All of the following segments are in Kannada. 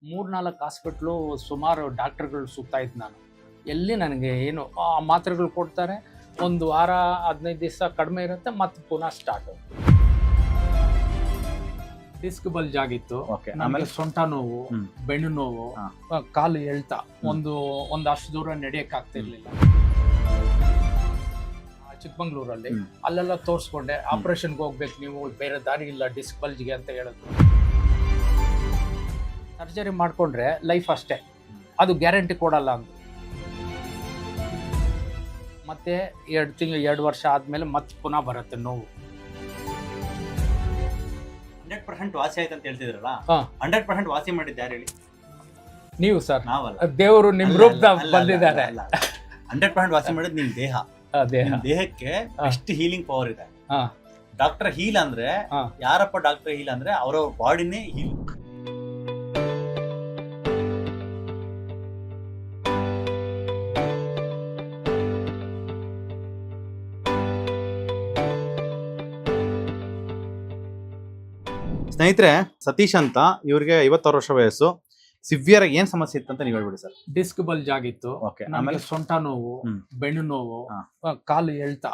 3-4 ಹಾಸ್ಪಿಟ್ಲು ಸುಮಾರು ಡಾಕ್ಟರ್ಗಳು ಸುತ್ತಾ ಇದ್ದು ನಾನು. ಎಲ್ಲಿ ನನಗೆ ಏನು ಮಾತ್ರೆಗಳು ಕೊಡ್ತಾರೆ, ಒಂದು ವಾರ 15 ದಿವಸ ಕಡಿಮೆ ಇರುತ್ತೆ, ಮತ್ತೆ ಪುನಃ ಸ್ಟಾರ್ಟ್. ಡಿಸ್ಕ್ ಬಲ್ಜ್ ಆಗಿತ್ತು, ಆಮೇಲೆ ಸೊಂಟ ನೋವು, ಬೆನ್ನು ನೋವು, ಕಾಲು ಎಳ್ತಾ ಒಂದಷ್ಟು ದೂರ ನಡೆಯಕ್ಕೆ ಆಗ್ತಿರ್ಲಿಲ್ಲ. ಚಿಕ್ಕಮಂಗ್ಳೂರಲ್ಲಿ ಅಲ್ಲೆಲ್ಲ ತೋರಿಸ್ಕೊಂಡೆ, ಆಪರೇಷನ್ಗೆ ಹೋಗ್ಬೇಕು ನೀವು, ಬೇರೆ ದಾರಿ ಇಲ್ಲ ಡಿಸ್ಕ್ ಬಲ್ಜ್ಗೆ ಅಂತ ಹೇಳಿದ್ರು. ಸರ್ಜರಿ ಮಾಡ್ಕೊಂಡ್ರೆ ಲೈಫ್ ಅಷ್ಟೇ, ಅದು ಗ್ಯಾರಂಟಿ ಕೊಡಲ್ಲ ಅಂತ. ಮತ್ತೆ 2 ವರ್ಷ ಆದ್ಮೇಲೆ ಮತ್ತೆ ಪುನಃ ಬರುತ್ತೆ ನೋವು. 100% ವಾಸಿ ಆಯ್ತು ಅಂತ ಹೇಳ್ತಿದ್ರಲ್ಲ, 100% ವಾಸಿ ಮಾಡಿದ್ದು ಯಾರು ಹೇಳಿ? ನೀವು ಸರ್. ನಾವಲ್ಲ, ದೇವರು ನಿಮ್ ರೂಪದಾಗ ಬಂದಿದ್ದಾರೆ. 100% ವಾಸಿ ಮಾಡಿದ್ ನಿಮ್ ದೇಹ. ದೇಹಕ್ಕೆ ಎಷ್ಟು ಹೀಲಿಂಗ್ ಪವರ್ ಇದೆ. ಡಾಕ್ಟರ್ ಹೀಲ್ ಅಂದ್ರೆ ಯಾರಪ್ಪ ಡಾಕ್ಟರ್ ಹೀಲ್ ಅಂದ್ರೆ ಅವರ ಬಾಡಿನೇ ಹೀಲ್. ಸ್ನೇಹಿತರೆ, ಸತೀಶ್ ಅಂತ, ಇವ್ರಿಗೆ 56 ವರ್ಷ ವಯಸ್ಸು. ಸಿವಿಯರ್ ಏನ್ ಸಮಸ್ಯೆ ಇತ್ತು ಅಂತ ನೀವು ಹೇಳ್ಬಿಡಿ ಸರ್. ಡಿಸ್ಕ್ ಬಲ್ಜ್ ಆಗಿತ್ತು, ಆಮೇಲೆ ಸೊಂಟ ನೋವು, ಬೆನ್ನು ನೋವು, ಕಾಲು ಎಳ್ತಾ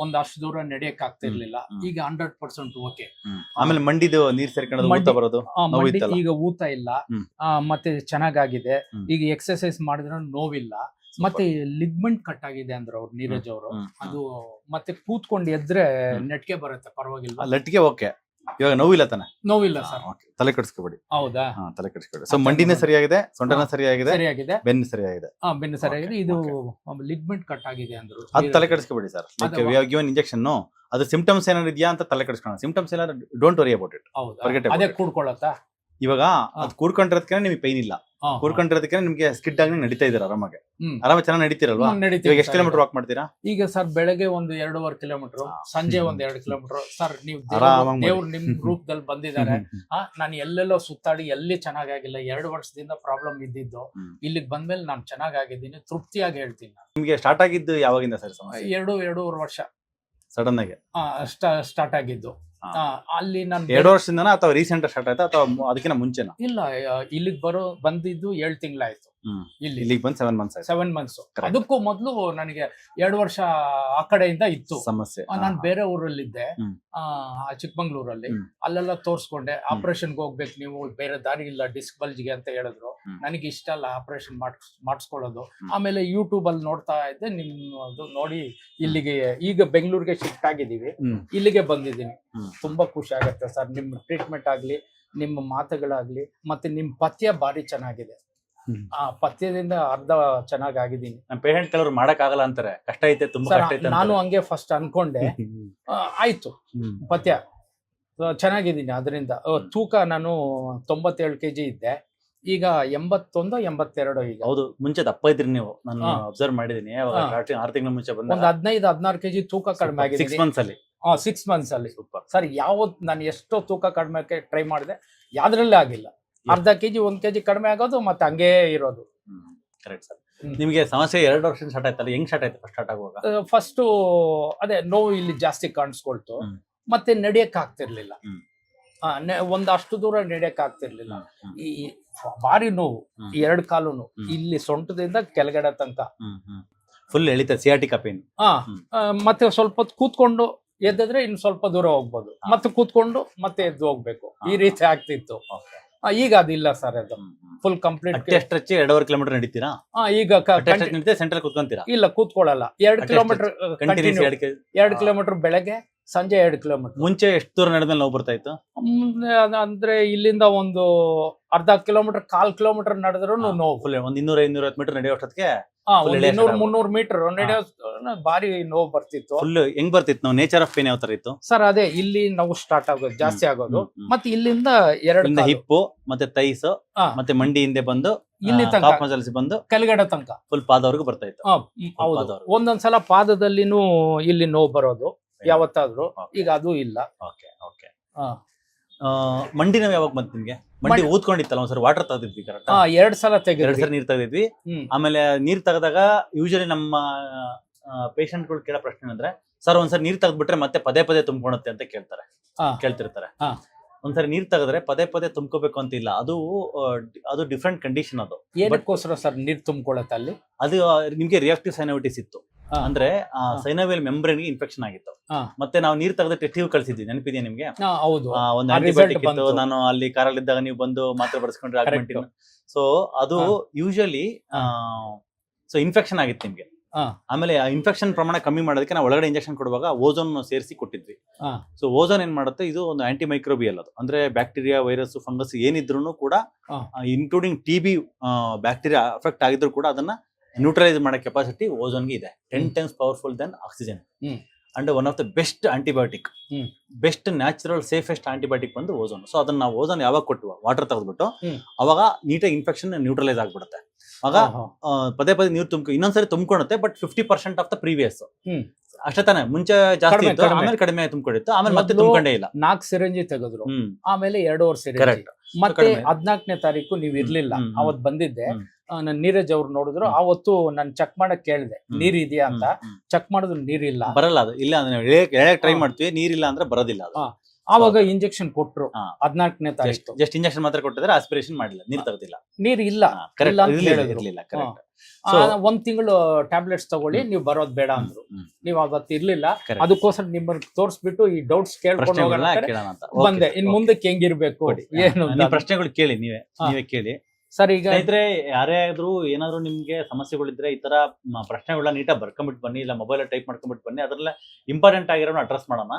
ಒಂದಷ್ಟು ದೂರ ನಡೆಯಕ್ ಆಗ್ತಿರ್ಲಿಲ್ಲ. ಈಗ 100% ಓಕೆ. ಆಮೇಲೆ ಮಂಡಿದು ನೀರ್ ಸೇರ್ಕೊಂಡು ಬರೋದು ಈಗ ಊತ ಇಲ್ಲ, ಮತ್ತೆ ಚೆನ್ನಾಗಾಗಿದೆ. ಈಗ ಎಕ್ಸರ್ಸೈಸ್ ಮಾಡಿದ್ರೆ ನೋವಿಲ್ಲ. ಮತ್ತೆ ಲಿಗ್ಮೆಂಟ್ ಕಟ್ ಆಗಿದೆ ಅಂದ್ರೆ ಅವ್ರು, ನೀರಜ್ ಅವರು, ಅದು ಮತ್ತೆ ಕೂತ್ಕೊಂಡು ಎದ್ರೆ ನೆಟ್ಗೆ ಬರುತ್ತೆ, ಪರವಾಗಿಲ್ಲ. ಲಟ್ಗೆ ಓಕೆ. ಇವಾಗ ನೋವಿಲ್ಲ ತಾನೆ? ನೋವಿಲ್ಲ ಸರ್. ತಲೆ ಕೆಡಿಸ್ಕೋಬೇಡಿ. ಹೌದಾ? ತಲೆ ಕೆಡಿಸ್ಕೋಬೇಡಿ. ಸೊ ಮಂಡಿನೇ ಸರಿಯಾಗಿದೆ, ಸೊಂಟನ ಸರಿಯಾಗಿದೆ, ಬೆನ್ನು ಸರಿಯಾಗಿದೆ. ಬೆನ್ನು ಸರಿಯಾಗಿದೆ. ಇದು ಲಿಗ್ಮೆಂಟ್ ಕಟ್ ಆಗಿದೆ ಅಂದ್ರು. ಅದು ತಲೆ ಕೆಡಿಸ್ಕೋಬೇಡಿ ಸರ್. ಗಿವನ್ ಇಂಜೆಕ್ಷನ್, ಅದು ಸಿಂಪ್ಟಮ್ಸ್ ಏನಾದ್ರು ಇದೆಯಾ ಅಂತ ತಲೆ ಕೆಡಿಸ್ಕೊಳ್ಳೋಣ. ಸಿಂಪ್ಟಮ್ಸ್ ಏನಾದ್ರು ಡೋಂಟ್ ವರಿ ಅಬೌಟ್ ಇಟ್. ಅದೇ ಕೂಡ್ಕೊಳ್ಳುತ್ತಾ? ಇವಾಗ ಅದು ಕೂಡ್ಕೊಂಡಿರೋದಕ್ಕೆ ನಿಮಗೆ ಪೈನ್ ಇಲ್ಲ, ಕೂಡ್ಕೊಂಡಿರೋದಕ್ಕೆ ನಿಮ್ಗೆ ಸ್ಕಿಡ್ ಆಗಿ ನಡೀತಾ ಇದ್ದೀರಾ, ಆರಾಮಾಗಿ ಚೆನ್ನಾಗಿ ನಡೀತಿರಲ್ವಾ? ಇವಾಗ ಎಷ್ಟು ಕಿಲೋಮೀಟರ್ ವಾಕ್ ಮಾಡ್ತೀರಾ? ಈಗ ಸರ್ ಬೆಳಗ್ಗೆ 2.5 ಕಿಲೋಮೀಟರ್, ಸಂಜೆ 2 ಕಿಲೋಮೀಟರ್. ಸರ್ ನೀವು ದೇವ್ರು ನಿಮ್ ರೂಪದಲ್ಲಿ ಬಂದಿದ್ದಾರೆ. ನಾನು ಎಲ್ಲೆಲ್ಲೋ ಸುತ್ತಾಡಿ ಎಲ್ಲಿ ಚೆನ್ನಾಗಿಲ್ಲ. 2 ವರ್ಷದಿಂದ ಪ್ರಾಬ್ಲಮ್ ಇದ್ದಿದ್ದು, ಇಲ್ಲಿಗೆ ಬಂದ್ಮೇಲೆ ನಾನು ಚೆನ್ನಾಗಿದ್ದೀನಿ, ತೃಪ್ತಿಯಾಗಿ ಹೇಳ್ತೀನಿ. ನಿಮ್ಗೆ ಸ್ಟಾರ್ಟ್ ಆಗಿದ್ದು ಯಾವಾಗಿಂದ ಸರ್ ಸಮಸ್ಯೆ? 2.5 ವರ್ಷ ಸಡನ್ ಆಗಿ ಸ್ಟಾರ್ಟ್ ಆಗಿದ್ದು. ಅಲ್ಲಿ ನಾನು 2 ವರ್ಷದಿಂದ ಅಥವಾ ರೀಸೆಂಟ್ ಸ್ಟಾರ್ಟ್ ಆಯ್ತಾ ಅಥವಾ ಅದಕ್ಕಿಂತ ಮುಂಚೆನಾ? ಇಲ್ಲ, ಇಲ್ಲಿಗೆ ಬಂದಿದ್ದು 7 ತಿಂಗಳಾಯ್ತು. ಇಲ್ಲಿಗೆ ಬಂದು 7 months. 7 months. ಅದಕ್ಕೂ ಮೊದಲು ನನಗೆ 2 ವರ್ಷ ಆ ಕಡೆಯಿಂದ ಇತ್ತು ಸಮಸ್ಯೆ. ನಾನು ಬೇರೆ ಊರಲ್ಲಿದ್ದೆ, ಚಿಕ್ಕಮಂಗ್ಳೂರಲ್ಲಿ. ಅಲ್ಲೆಲ್ಲ ತೋರಿಸ್ಕೊಂಡೆ, ಆಪರೇಷನ್ಗೆ ಹೋಗ್ಬೇಕು ನೀವು, ಬೇರೆ ದಾರಿ ಇಲ್ಲ ಡಿಸ್ಕ್ ಬಲ್ಜ್ಗೆ ಅಂತ ಹೇಳಿದ್ರು. ನನಗೆ ಇಷ್ಟ ಅಲ್ಲ ಆಪರೇಷನ್ ಮಾಡಿಸ್ಕೊಳ್ಳೋದು. ಆಮೇಲೆ ಯೂಟ್ಯೂಬ್ ಅಲ್ಲಿ ನೋಡ್ತಾ ಇದ್ದೆ, ನಿಮ್ಮದು ನೋಡಿ ಇಲ್ಲಿಗೆ ಈಗ ಬೆಂಗಳೂರಿಗೆ ಶಿಫ್ಟ್ ಆಗಿದ್ದೀವಿ, ಇಲ್ಲಿಗೆ ಬಂದಿದ್ದೀನಿ. ತುಂಬಾ ಖುಷಿ ಆಗುತ್ತೆ ಸರ್. ನಿಮ್ಮ ಟ್ರೀಟ್ಮೆಂಟ್ ಆಗ್ಲಿ, ನಿಮ್ಮ ಮಾತುಗಳಾಗ್ಲಿ, ಮತ್ತೆ ನಿಮ್ ಪಥ್ಯ ಭಾರಿ ಚೆನ್ನಾಗಿದೆ. ಆ ಪಥ್ಯದಿಂದ ಅರ್ಧ ಚೆನ್ನಾಗಿದ್ದೀನಿ. ನಮ್ಮ ಪೇಷಂಟ್ ಕೆಲವರು ಮಾಡಕ್ ಆಗಲ್ಲ ಅಂತಾರೆ, ಕಷ್ಟ ಐತೆ, ತುಂಬಾ ಕಷ್ಟ ಐತೆ. ನಾನು ಹಂಗೆ ಫಸ್ಟ್ ಅನ್ಕೊಂಡೆ, ಆಯ್ತು ಪಥ್ಯ ಚೆನ್ನಾಗಿದ್ದೀನಿ. ಅದರಿಂದ ತೂಕ ನಾನು 97 kg ಇದ್ದೆ, ಈಗ 81, 82 ಈಗ. ಹೌದು, ಮುಂಚೆ ದಪ್ಪ ಇದ್ರಿ ನೀವು, ನಾನು ಅಬ್ಸರ್ವ್ ಮಾಡಿದೀನಿ. 6 ತಿಂಗಳ ಮುಂಚೆ ಬಂದ ಒಂದು 15-16 kg ತೂಕ ಕಡಿಮೆ ಆಗಿದೆ 6 months ಅಲ್ಲಿ. 6 months ಅಲ್ಲಿ. ಸರ್ ನಾನು ಎಷ್ಟೋ ತೂಕ ಕಡಿಮೆ ಟ್ರೈ ಮಾಡಿದೆ, ಯಾವ್ದ್ರಲ್ಲೇ ಆಗಿಲ್ಲ. ಅರ್ಧ kg 1 kg ಕಡಿಮೆ ಆಗೋದು, ಮತ್ತೆ ಹಂಗೇ ಇರೋದು. Correct sir. ನಿಮ್ಗೆ ಸಮಸ್ಯೆ 2 ವರ್ಷ ಸ್ಟಾರ್ಟ್ ಆಯ್ತಲ್ಲ, ಹೆಂಗ್ ಸ್ಟಾರ್ಟ್ ಆಯ್ತು ಸ್ಟಾರ್ಟ್ ಆಗುವಾಗ? ಫಸ್ಟ್ ಅದೇ ನೋವು ಇಲ್ಲಿ ಜಾಸ್ತಿ ಕಾಣಿಸ್ಕೊಳ್ತು, ಮತ್ತೆ ನಡೆಯಕ್ ಆಗ್ತಿರ್ಲಿಲ್ಲ. ಒಂದಷ್ಟು ದೂರ ನಡೆಯಕ್ ಆಗ್ತಿರ್ಲಿಲ್ಲ. ಈ ಭಾರಿ ನೋವು, 2 ಕಾಲು ನೋವು, ಇಲ್ಲಿ ಸೊಂಟದಿಂದ ಕೆಳಗಡೆ ತನಕ ಫುಲ್ ಎಳಿತ, ಸಿಯಾಟಿಕಾ ಪೇನ್. ಮತ್ತೆ ಸ್ವಲ್ಪ ಹೊತ್ತು ಕೂತ್ಕೊಂಡು ಎದ್ದಿದ್ರೆ ಇನ್ನು ಸ್ವಲ್ಪ ದೂರ ಹೋಗ್ಬೋದು, ಮತ್ತೆ ಕೂತ್ಕೊಂಡು ಮತ್ತೆ ಎದ್ದು ಹೋಗ್ಬೇಕು, ಈ ರೀತಿ ಆಗ್ತಿತ್ತು. ಈಗ ಅದಿಲ್ಲ ಸರ್, ಅದು ಫುಲ್ ಕಂಪ್ಲೀಟ್. 2.5 ಕಿಲೋಮೀಟರ್ ನಡೀತೀರಾ? ಈಗ ಸೆಂಟ್ರಲ್ ಕೂತ್ಕೊಂತೀರಾ? ಇಲ್ಲ, ಕೂತ್ಕೊಳ್ಳಲ್ಲ. 2 ಕಿಲೋಮೀಟರ್ 2 ಕಿಲೋಮೀಟರ್ ಬೆಳಗ್ಗೆ, ಸಂಜೆ 2 ಕಿಲೋಮೀಟರ್. ಮುಂಚೆ ಎಷ್ಟು ದೂರ ನಡೆದ್ಮೇಲೆ ನೋವು ಬರ್ತಾ ಇತ್ತು? ಅಂದ್ರೆ ಇಲ್ಲಿಂದ ಒಂದು ಅರ್ಧ ಕಿಲೋಮೀಟರ್, 1/4 ಕಿಲೋಮೀಟರ್ ನಡೆದ್ರು ನೋವು. ಫುಲ್ ಒಂದು 200-250 ಮೀಟರ್ ನಡೆಯೋಷ್ಟೊತ್ತಿಗೆ 200-300 ಮೀಟರ್ ನಡೆಯೋ ಭಾರಿ ನೋವು ಬರ್ತಿತ್ತು. ಫುಲ್ ಹೆಂಗ್ ಬರ್ತಿತ್ತು ನೋವು? ನೇಚರ್ ಆಫ್ ಪೇನ್ ಯಾವ ತರ ಇತ್ತು ಸರ್? ಅದೇ ಇಲ್ಲಿ ನೋವು ಸ್ಟಾರ್ಟ್ ಆಗೋದು, ಜಾಸ್ತಿ ಆಗೋದು. ಮತ್ತೆ ಇಲ್ಲಿಂದ 2 ಹಿಪ್ಪು, ಮತ್ತೆ ತೈಸ್, ಮತ್ತೆ ಮಂಡಿ ಹಿಂದೆ ಬಂದು ಇಲ್ಲಿ ತನಕ ಬಂದು ಕೆಳಗಡೆ ತನಕ ಫುಲ್ ಪಾದವರೆಗೂ ಬರ್ತಾ ಇತ್ತು. ಹೌದು, ಒಂದೊಂದ್ಸಲ ಪಾದದಲ್ಲಿನೂ ಇಲ್ಲಿ ನೋವು ಬರೋದು ಯಾವತ್ತಾದ್ರೂ. ಈಗ ಅದು ಇಲ್ಲ. ಮಂಡಿ ನೋವು ಯಾವಾಗ ಬಂತು ನಿಮ್ಗೆ? ಮಂಡಿ ಊದ್ಕೊಂಡಿತ್ತಲ್ಲ, ಒಂದ್ಸರಿ ವಾಟರ್ ತೆಗೆದಿದ್ವಿ. ಕರೆಕ್ಟ್? 2 ಸಲ 2 ಸರಿ ನೀರ್ ತೆಗೆದಿದ್ವಿ. ಆಮೇಲೆ ನೀರ್ ತೆಗೆದಾಗ ಯೂಶಲಿ ನಮ್ಮ ಪೇಷಂಟ್ ಗಳು ಕೇಳೋ ಪ್ರಶ್ನೆ ಅಂದ್ರೆ, ಸರ್ ಒಂದ್ಸರಿ ನೀರ್ ತೆಗೆದ್ಬಿಟ್ರೆ ಮತ್ತೆ ಪದೇ ಪದೇ ತುಂಬಿಕೊಳ್ಳುತ್ತೆ ಅಂತ ಕೇಳ್ತಿರ್ತಾರೆ. ಒಂದ್ಸರಿ ನೀರ್ ತೆಗೆದ್ರೆ ಪದೇ ಪದೇ ತುಂಬ್ಕೋಬೇಕು ಅಂತ ಇಲ್ಲ, ಅದು ಡಿಫ್ರೆಂಟ್ ಕಂಡೀಷನ್. ಅದು ಏನಕ್ಕೋಸ್ಕರ ಸರ್ ನೀರ್ ತುಂಬಿಕೊಳ್ಳುತ್ತೆ ಅಲ್ಲಿ? ಅದು ನಿಮ್ಗೆ ರಿಯಾಕ್ಟಿವ್ ಸೈನೋವಿಟಿಸ್ ಇತ್ತು ಅಂದ್ರೆ ಸೈನೋವಿಯಲ್ ಮೆಂಬ್ರೇನ್ ಗೆ ಇನ್ಫೆಕ್ಷನ್ ಆಗಿತ್ತು. ಮತ್ತೆ ನಾವು ನೀರ್ ತೆಗೆದ ಟೆಸ್ಟ್ ಕಳ್ಸಿದ್ವಿ, ನೆನಪಿದೆಯಾ ನಿಮ್ಗೆ? ಒಂದು ಆಂಟಿಬಯೋಟಿಕ್ ಇತ್ತು, ನಾನು ಅಲ್ಲಿ ಕಾರಲ್ಲಿದ್ದಾಗ ನೀವು ಬಂದು ಮಾತ್ರೆ ಬರ್ಸ್ಕೊಂಡ್ರೆ ಆಗ್ಮೆಂಟಿನ್. ಸೊ ಅದು ಯೂಶಲಿ ಇನ್ಫೆಕ್ಷನ್ ಆಗಿತ್ತು ನಿಮ್ಗೆ. ಆಮೇಲೆ ಇನ್ಫೆಕ್ಷನ್ ಪ್ರಮಾಣ ಕಮ್ಮಿ ಮಾಡೋದಕ್ಕೆ ನಾವು ಒಳಗಡೆ ಇಂಜೆಕ್ಷನ್ ಕೊಡುವಾಗ ಓಝೋನ್ ಸೇರಿಸಿ ಕೊಟ್ಟಿದ್ವಿ. ಸೊ ಓಝೋನ್ ಏನ್ ಮಾಡುತ್ತೆ, ಇದು ಒಂದು ಆಂಟಿ ಮೈಕ್ರೋಬಿಯಲ್, ಅದು ಅಂದ್ರೆ ಬ್ಯಾಕ್ಟೀರಿಯಾ, ವೈರಸ್, ಫಂಗಸ್ ಏನಿದ್ರು ಕೂಡ ಇನ್ಕ್ಲೂಡಿಂಗ್ TB ಬ್ಯಾಕ್ಟೀರಿಯಾ ಅಫೆಕ್ಟ್ ಆಗಿದ್ರು ಕೂಡ ಅದನ್ನ ನ್ಯೂಟ್ರಲೈಸ್ ಮಾಡೋ ಕೆಪಾಸಿಟಿ ಓಝೋನ್ಗೆ ಇದೆ. 10 times powerful then oxygen. And one of the best antibiotic, best natural safest antibiotic ಬಂದು ಓಝೋನ್. ಸೊ ಅದನ್ನ ನಾವು ಓಝೋನ್ ಯಾವಾಗ ಕೊಟ್ಟು ವಾಟರ್ ತೆಗೆದ್ಬಿಟ್ಟು ಅವಾಗ ನೀಟಾಗಿ ಇನ್ಫೆಕ್ಷನ್ ನ್ಯೂಟ್ರಲೈಸ್ ಆಗ್ಬಿಡುತ್ತೆ. ಆಗ ಪದೇ ಪದೇ ನೀರು ಇನ್ನೊಂದ್ಸರಿ ತುಂಬ್ಕೊಳುತ್ತೆ, ಬಟ್ 50% ಆಫ್ ದ ಪ್ರೀವಿಯಸ್ ಅಷ್ಟೇ ತಾನೆ. ಮುಂಚೆ ಜಾಸ್ತಿ ಇತ್ತು, ಆಮೇಲೆ ಕಡಿಮೆ ತುಂಬಿಕೊಂಡಿತ್ತು, ಆಮೇಲೆ ಮತ್ತೆ ತುಂಬ್ಕೊಂಡೇ ಇಲ್ಲ. 4 ಸಿರಂಜಿ ತೆಗೆದ್ರು, ಆಮೇಲೆ 2 ಸಿರಂಜಿ. ಮತ್ತೆ 14ನೇ ತಾರೀಕು ನೀವ್ ಇರ್ಲಿಲ್ಲ, ಅವತ್ ಬಂದಿದ್ದೆ. ನನ್ ನೀರಜ್ ಅವ್ರು ನೋಡಿದ್ರು, ಅವತ್ತು ನಾನು ಚೆಕ್ ಮಾಡಕ್ ಕೇಳಿದೆ ನೀರ್ ಇದೆಯಾ ಅಂತ. ಚೆಕ್ ಮಾಡಿದ್ರು ನೀರಿಲ್ಲ, ಬರಲ್ಲ. ಅದು ಇಲ್ಲ ಟ್ರೈ ಮಾಡ್ತೀವಿ, ನೀರಿಲ್ಲ ಅಂದ್ರೆ ಬರೋದಿಲ್ಲ ಅದು. ಆವಾಗ ಇಂಜೆಕ್ಷನ್ ಕೊಟ್ರು 14ನೇ ತಾರೀಕು. ಜಸ್ಟ್ ಇಂಜೆಕ್ಷನ್ ಮಾತ್ರ ಕೊಟ್ಟಿದ್ರೆ ಆಸ್ಪಿರೇಷನ್ ಮಾಡಿಲ್ಲ, ನೀರ್ ತೆಗೆದಿಲ್ಲ. ನೀರ್ ಇಲ್ಲ, ಒಂದ್ ತಿಂಗಳು ಟ್ಯಾಬ್ಲೆಟ್ಸ್ ತಗೊಳ್ಳಿ, ನೀವು ಬರೋದ್ ಬೇಡ ಅಂದ್ರು. ನೀವ್ ಅವತ್ತು ಇರ್ಲಿಲ್ಲ, ಅದಕ್ಕೋಸ್ಕರ ನಿಮ್ಮನ್ನ ತೋರ್ಸ್ಬಿಟ್ಟು ಈ ಡೌಟ್ಸ್ ಕೇಳ್ಕೊಂಡು ಹೋಗೋಣ ಅಂತ ಬಂದೆ. ಇನ್ ಮುಂದಕ್ಕೆ ಹೆಂಗಿರ್ಬೇಕು, ಏನು ಪ್ರಶ್ನೆಗಳು ಕೇಳಿ, ನೀವೇ ಕೇಳಿ ಸರ್. ಈಗ ಯಾರೇ ಆದ್ರೂ ಏನಾದ್ರು ನಿಮ್ಗೆ ಸಮಸ್ಯೆಗಳಿದ್ರೆ ಈ ತರ ಪ್ರಶ್ನೆಗಳನ್ನ ನೀಟಾಗಿ ಬರ್ಕೊಂಡ್ಬಿಟ್ಟು ಬನ್ನಿ, ಇಲ್ಲ ಮೊಬೈಲ್ ಟೈಪ್ ಮಾಡ್ಕೊಂಡ್ಬಿಟ್ಟು ಬನ್ನಿ. ಅದ್ರಲ್ಲ ಇಂಪಾರ್ಟೆಂಟ್ ಆಗಿರೋ ಅಡ್ರೆಸ್ ಮಾಡೋಣ.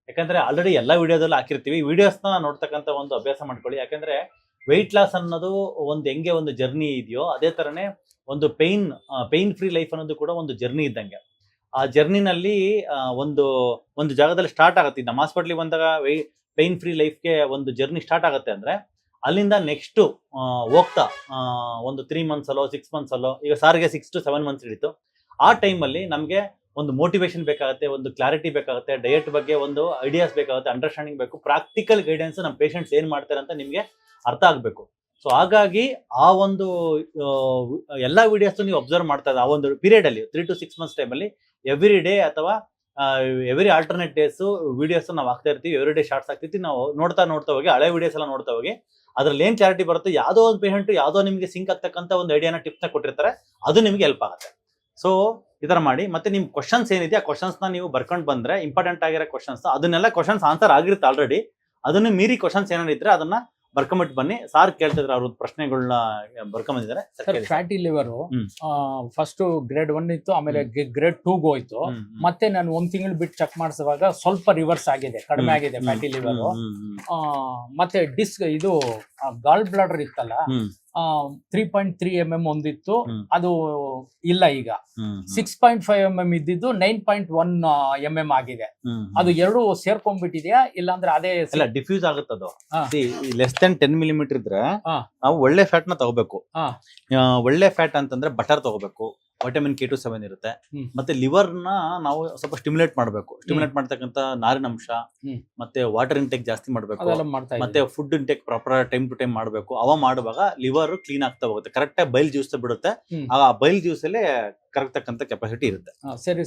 ಯಾಕಂದ್ರೆ ಆಲ್ರೆಡಿ ಎಲ್ಲಾ ವಿಡಿಯೋದಲ್ಲಿ ಹಾಕಿರ್ತೀವಿ. ವಿಡಿಯೋಸ್ನ ನೋಡ್ತಕ್ಕಂಥ ಒಂದು ಅಭ್ಯಾಸ ಮಾಡ್ಕೊಳ್ಳಿ. ಯಾಕಂದ್ರೆ ವೆಯ್ಟ್ ಲಾಸ್ ಅನ್ನೋದು ಒಂದು ಹೆಂಗೆ ಒಂದು ಜರ್ನಿ ಇದೆಯೋ, ಅದೇ ತರನೇ ಒಂದು ಪೈನ್ ಫ್ರೀ ಲೈಫ್ ಅನ್ನೋದು ಕೂಡ ಒಂದು ಜರ್ನಿ ಇದ್ದಂಗೆ. ಆ ಜರ್ನಿನಲ್ಲಿ ಒಂದು ಜಾಗದಲ್ಲಿ ಸ್ಟಾರ್ಟ್ ಆಗುತ್ತೆ. ನಮ್ಮ ಹಾಸ್ಪಿಟ್ಲಿಗೆ ಬಂದಾಗ ಪೈನ್ ಫ್ರೀ ಲೈಫ್ಗೆ ಒಂದು ಜರ್ನಿ ಸ್ಟಾರ್ಟ್ ಆಗುತ್ತೆ ಅಂದ್ರೆ ಅಲ್ಲಿಂದ ನೆಕ್ಸ್ಟ್ ಹೋಗ್ತಾ ಒಂದು 3 months ಅಲ್ಲೋ 6 months ಅಲ್ಲೋ, ಈಗ ಸಾರಿಗೆ 6 to 7 months ಹಿಡಿತು. ಆ ಟೈಮಲ್ಲಿ ನಮಗೆ ಒಂದು ಮೋಟಿವೇಶನ್ ಬೇಕಾಗುತ್ತೆ, ಒಂದು ಕ್ಲಾರಿಟಿ ಬೇಕಾಗುತ್ತೆ, ಡಯಟ್ ಬಗ್ಗೆ ಒಂದು ಐಡಿಯಾಸ್ ಬೇಕಾಗುತ್ತೆ, ಅಂಡರ್ಸ್ಟ್ಯಾಂಡಿಂಗ್ ಬೇಕು, ಪ್ರಾಕ್ಟಿಕಲ್ ಗೈಡೆನ್ಸ್ ನಮ್ಮ ಪೇಷಂಟ್ಸ್ ಏನ್ ಮಾಡ್ತಾರೆ ಅಂತ ನಿಮ್ಗೆ ಅರ್ಥ ಆಗ್ಬೇಕು. ಸೊ ಹಾಗಾಗಿ ಆ ಒಂದು ಎಲ್ಲಾ ವಿಡಿಯೋಸ್ ನೀವು ಅಬ್ಸರ್ವ್ ಮಾಡ್ತಾ ಇದ್ದ ಆ ಒಂದು ಪೀರಿಯಡ್ ಅಲ್ಲಿ 3 to 6 months ಟೈಮಲ್ಲಿ ಎವ್ರಿ ಡೇ ಅಥವಾ ಎವ್ರಿ ಆಲ್ಟರ್ನೇಟ್ ಡೇಸ್ ವಿಡಿಯೋಸ್ ನಾವು ಹಾಕ್ತಾ ಇರ್ತೀವಿ. ಎವ್ರಿ ಡೇ ಶಾರ್ಟ್ಸ್ ಆಗ್ತಿರ್ತೀವಿ. ನಾವು ನೋಡ್ತಾ ಹೋಗಿ ಹಳೆ ವಿಡಿಯೋಸ್ ಎಲ್ಲ ನೋಡ್ತಾ ಹೋಗಿ ಅದ್ರಲ್ಲಿ ಏನ್ ಕ್ಲಾರಿಟಿ ಬರುತ್ತೆ, ಯಾವುದೋ ಒಂದು ಪೇಷಂಟ್ ಯಾವುದೋ ನಿಮ್ಗೆ ಸಿಂಕ್ ಆಗ್ತಕ್ಕಂಥ ಒಂದು ಐಡಿಯಾನ ಟಿಪ್ಸ್ನ ಕೊಟ್ಟಿರ್ತಾರೆ, ಅದು ನಿಮ್ಗೆ ಹೆಲ್ಪ್ ಆಗುತ್ತೆ. ಸೊ ಈ ತರ ಮಾಡಿ. ಮತ್ತೆ ನಿಮ್ ಕ್ವಶನ್ಸ್ ಏನಿದೆ ಆ ಕ್ವಶನ್ಸ್ ನ ನೀವು ಬರ್ಕೊಂಡು ಬಂದ್ರೆ, ಇಂಪಾರ್ಟೆಂಟ್ ಆಗಿರೋ ಕ್ವಶನ್ಸ್, ಅದನ್ನೆಲ್ಲ ಕ್ವಶನ್ಸ್ ಆನ್ಸರ್ ಆಗಿರುತ್ತೆ ಆಲ್ರೆಡಿ. ಅದನ್ನ ಮೀರಿ ಕ್ವಶನ್ಸ್ ಏನಿದ್ರೆ ಅದನ್ನ ಬರ್ಕೊಂಬಿಟ್ಟು ಬನ್ನಿ. ಸಾರ್ ಕೇಳ್ತಿದ್ರೆ ಅವ್ರ ಪ್ರಶ್ನೆಗಳನ್ನ ಬರ್ಕೊಂಬಂದಿದ್ದಾರೆ. ಫ್ಯಾಟಿ ಲಿವರ್ ಫಸ್ಟ್ ಗ್ರೇಡ್ 1 ಇತ್ತು, ಆಮೇಲೆ ಗ್ರೇಡ್ 2 ಹೋಯ್ತು. ಮತ್ತೆ ನಾನು 1 ತಿಂಗಳು ಬಿಟ್ಟು ಚೆಕ್ ಮಾಡಿಸುವಾಗ ಸ್ವಲ್ಪ ರಿವರ್ಸ್ ಆಗಿದೆ, ಕಡಿಮೆ ಆಗಿದೆ ಫ್ಯಾಟಿ ಲಿವರ್. ಮತ್ತೆ ಇದು ಗಾಲ್ ಬ್ಲಾಡರ್ ಇತ್ತಲ್ಲ, 3.3 mm ಒಂದಿತ್ತು, ಅದು ಇಲ್ಲ. ಈಗ 6.5 mm ಇದ್ದಿದ್ದು 9.1 mm ಆಗಿದೆ. ಅದು ಎರಡು ಸೇರ್ಕೊಂಡ್ಬಿಟ್ಟಿದ್ಯಾ, ಇಲ್ಲಾಂದ್ರೆ ಅದೇ ಡಿಫ್ಯೂಸ್ ಆಗುತ್ತೆ. ಅದು ಲೆಸ್ ದೆನ್ 10 mm ಇದ್ರೆ ನಾವು ಒಳ್ಳೆ ಫ್ಯಾಟ್ ನ ತಗೋಬೇಕು. ಒಳ್ಳೆ ಫ್ಯಾಟ್ ಅಂತಂದ್ರೆ ಬಟರ್ ತಗೋಬೇಕು, ವಿಟಮಿನ್ K2-7 ಇರುತ್ತೆ. ಮತ್ತೆ ಲಿವರ್ ನ ನಾವು ಸ್ವಲ್ಪ ಸ್ಟಿಮ್ಯುಲೇಟ್ ಮಾಡಬೇಕು. ಸ್ಟಿಮ್ಯುಲೇಟ್ ಮಾಡ್ತಕ್ಕಂಥ ನಾರಿನಂಶ, ಮತ್ತೆ ವಾಟರ್ ಇಂಟೇಕ್ ಜಾಸ್ತಿ ಮಾಡಬೇಕು, ಮತ್ತೆ food intake proper time to time ಮಾಡಬೇಕು. ಅವ ಮಾಡುವಾಗ ಲಿವರ್ ಕ್ಲೀನ್ ಆಗ್ತಾ ಹೋಗುತ್ತೆ, ಕರೆಕ್ಟ್ ಆಗಿ ಬೈಲ್ ಜ್ಯೂಸ್ ಬಿಡುತ್ತೆ. ಆ ಬೈಲ್ ಜ್ಯೂಸ್ ಅಲ್ಲೇ ಕರಗ್ತಕ್ಕಂಥ ಕೆಪಾಸಿಟಿ ಇರುತ್ತೆ.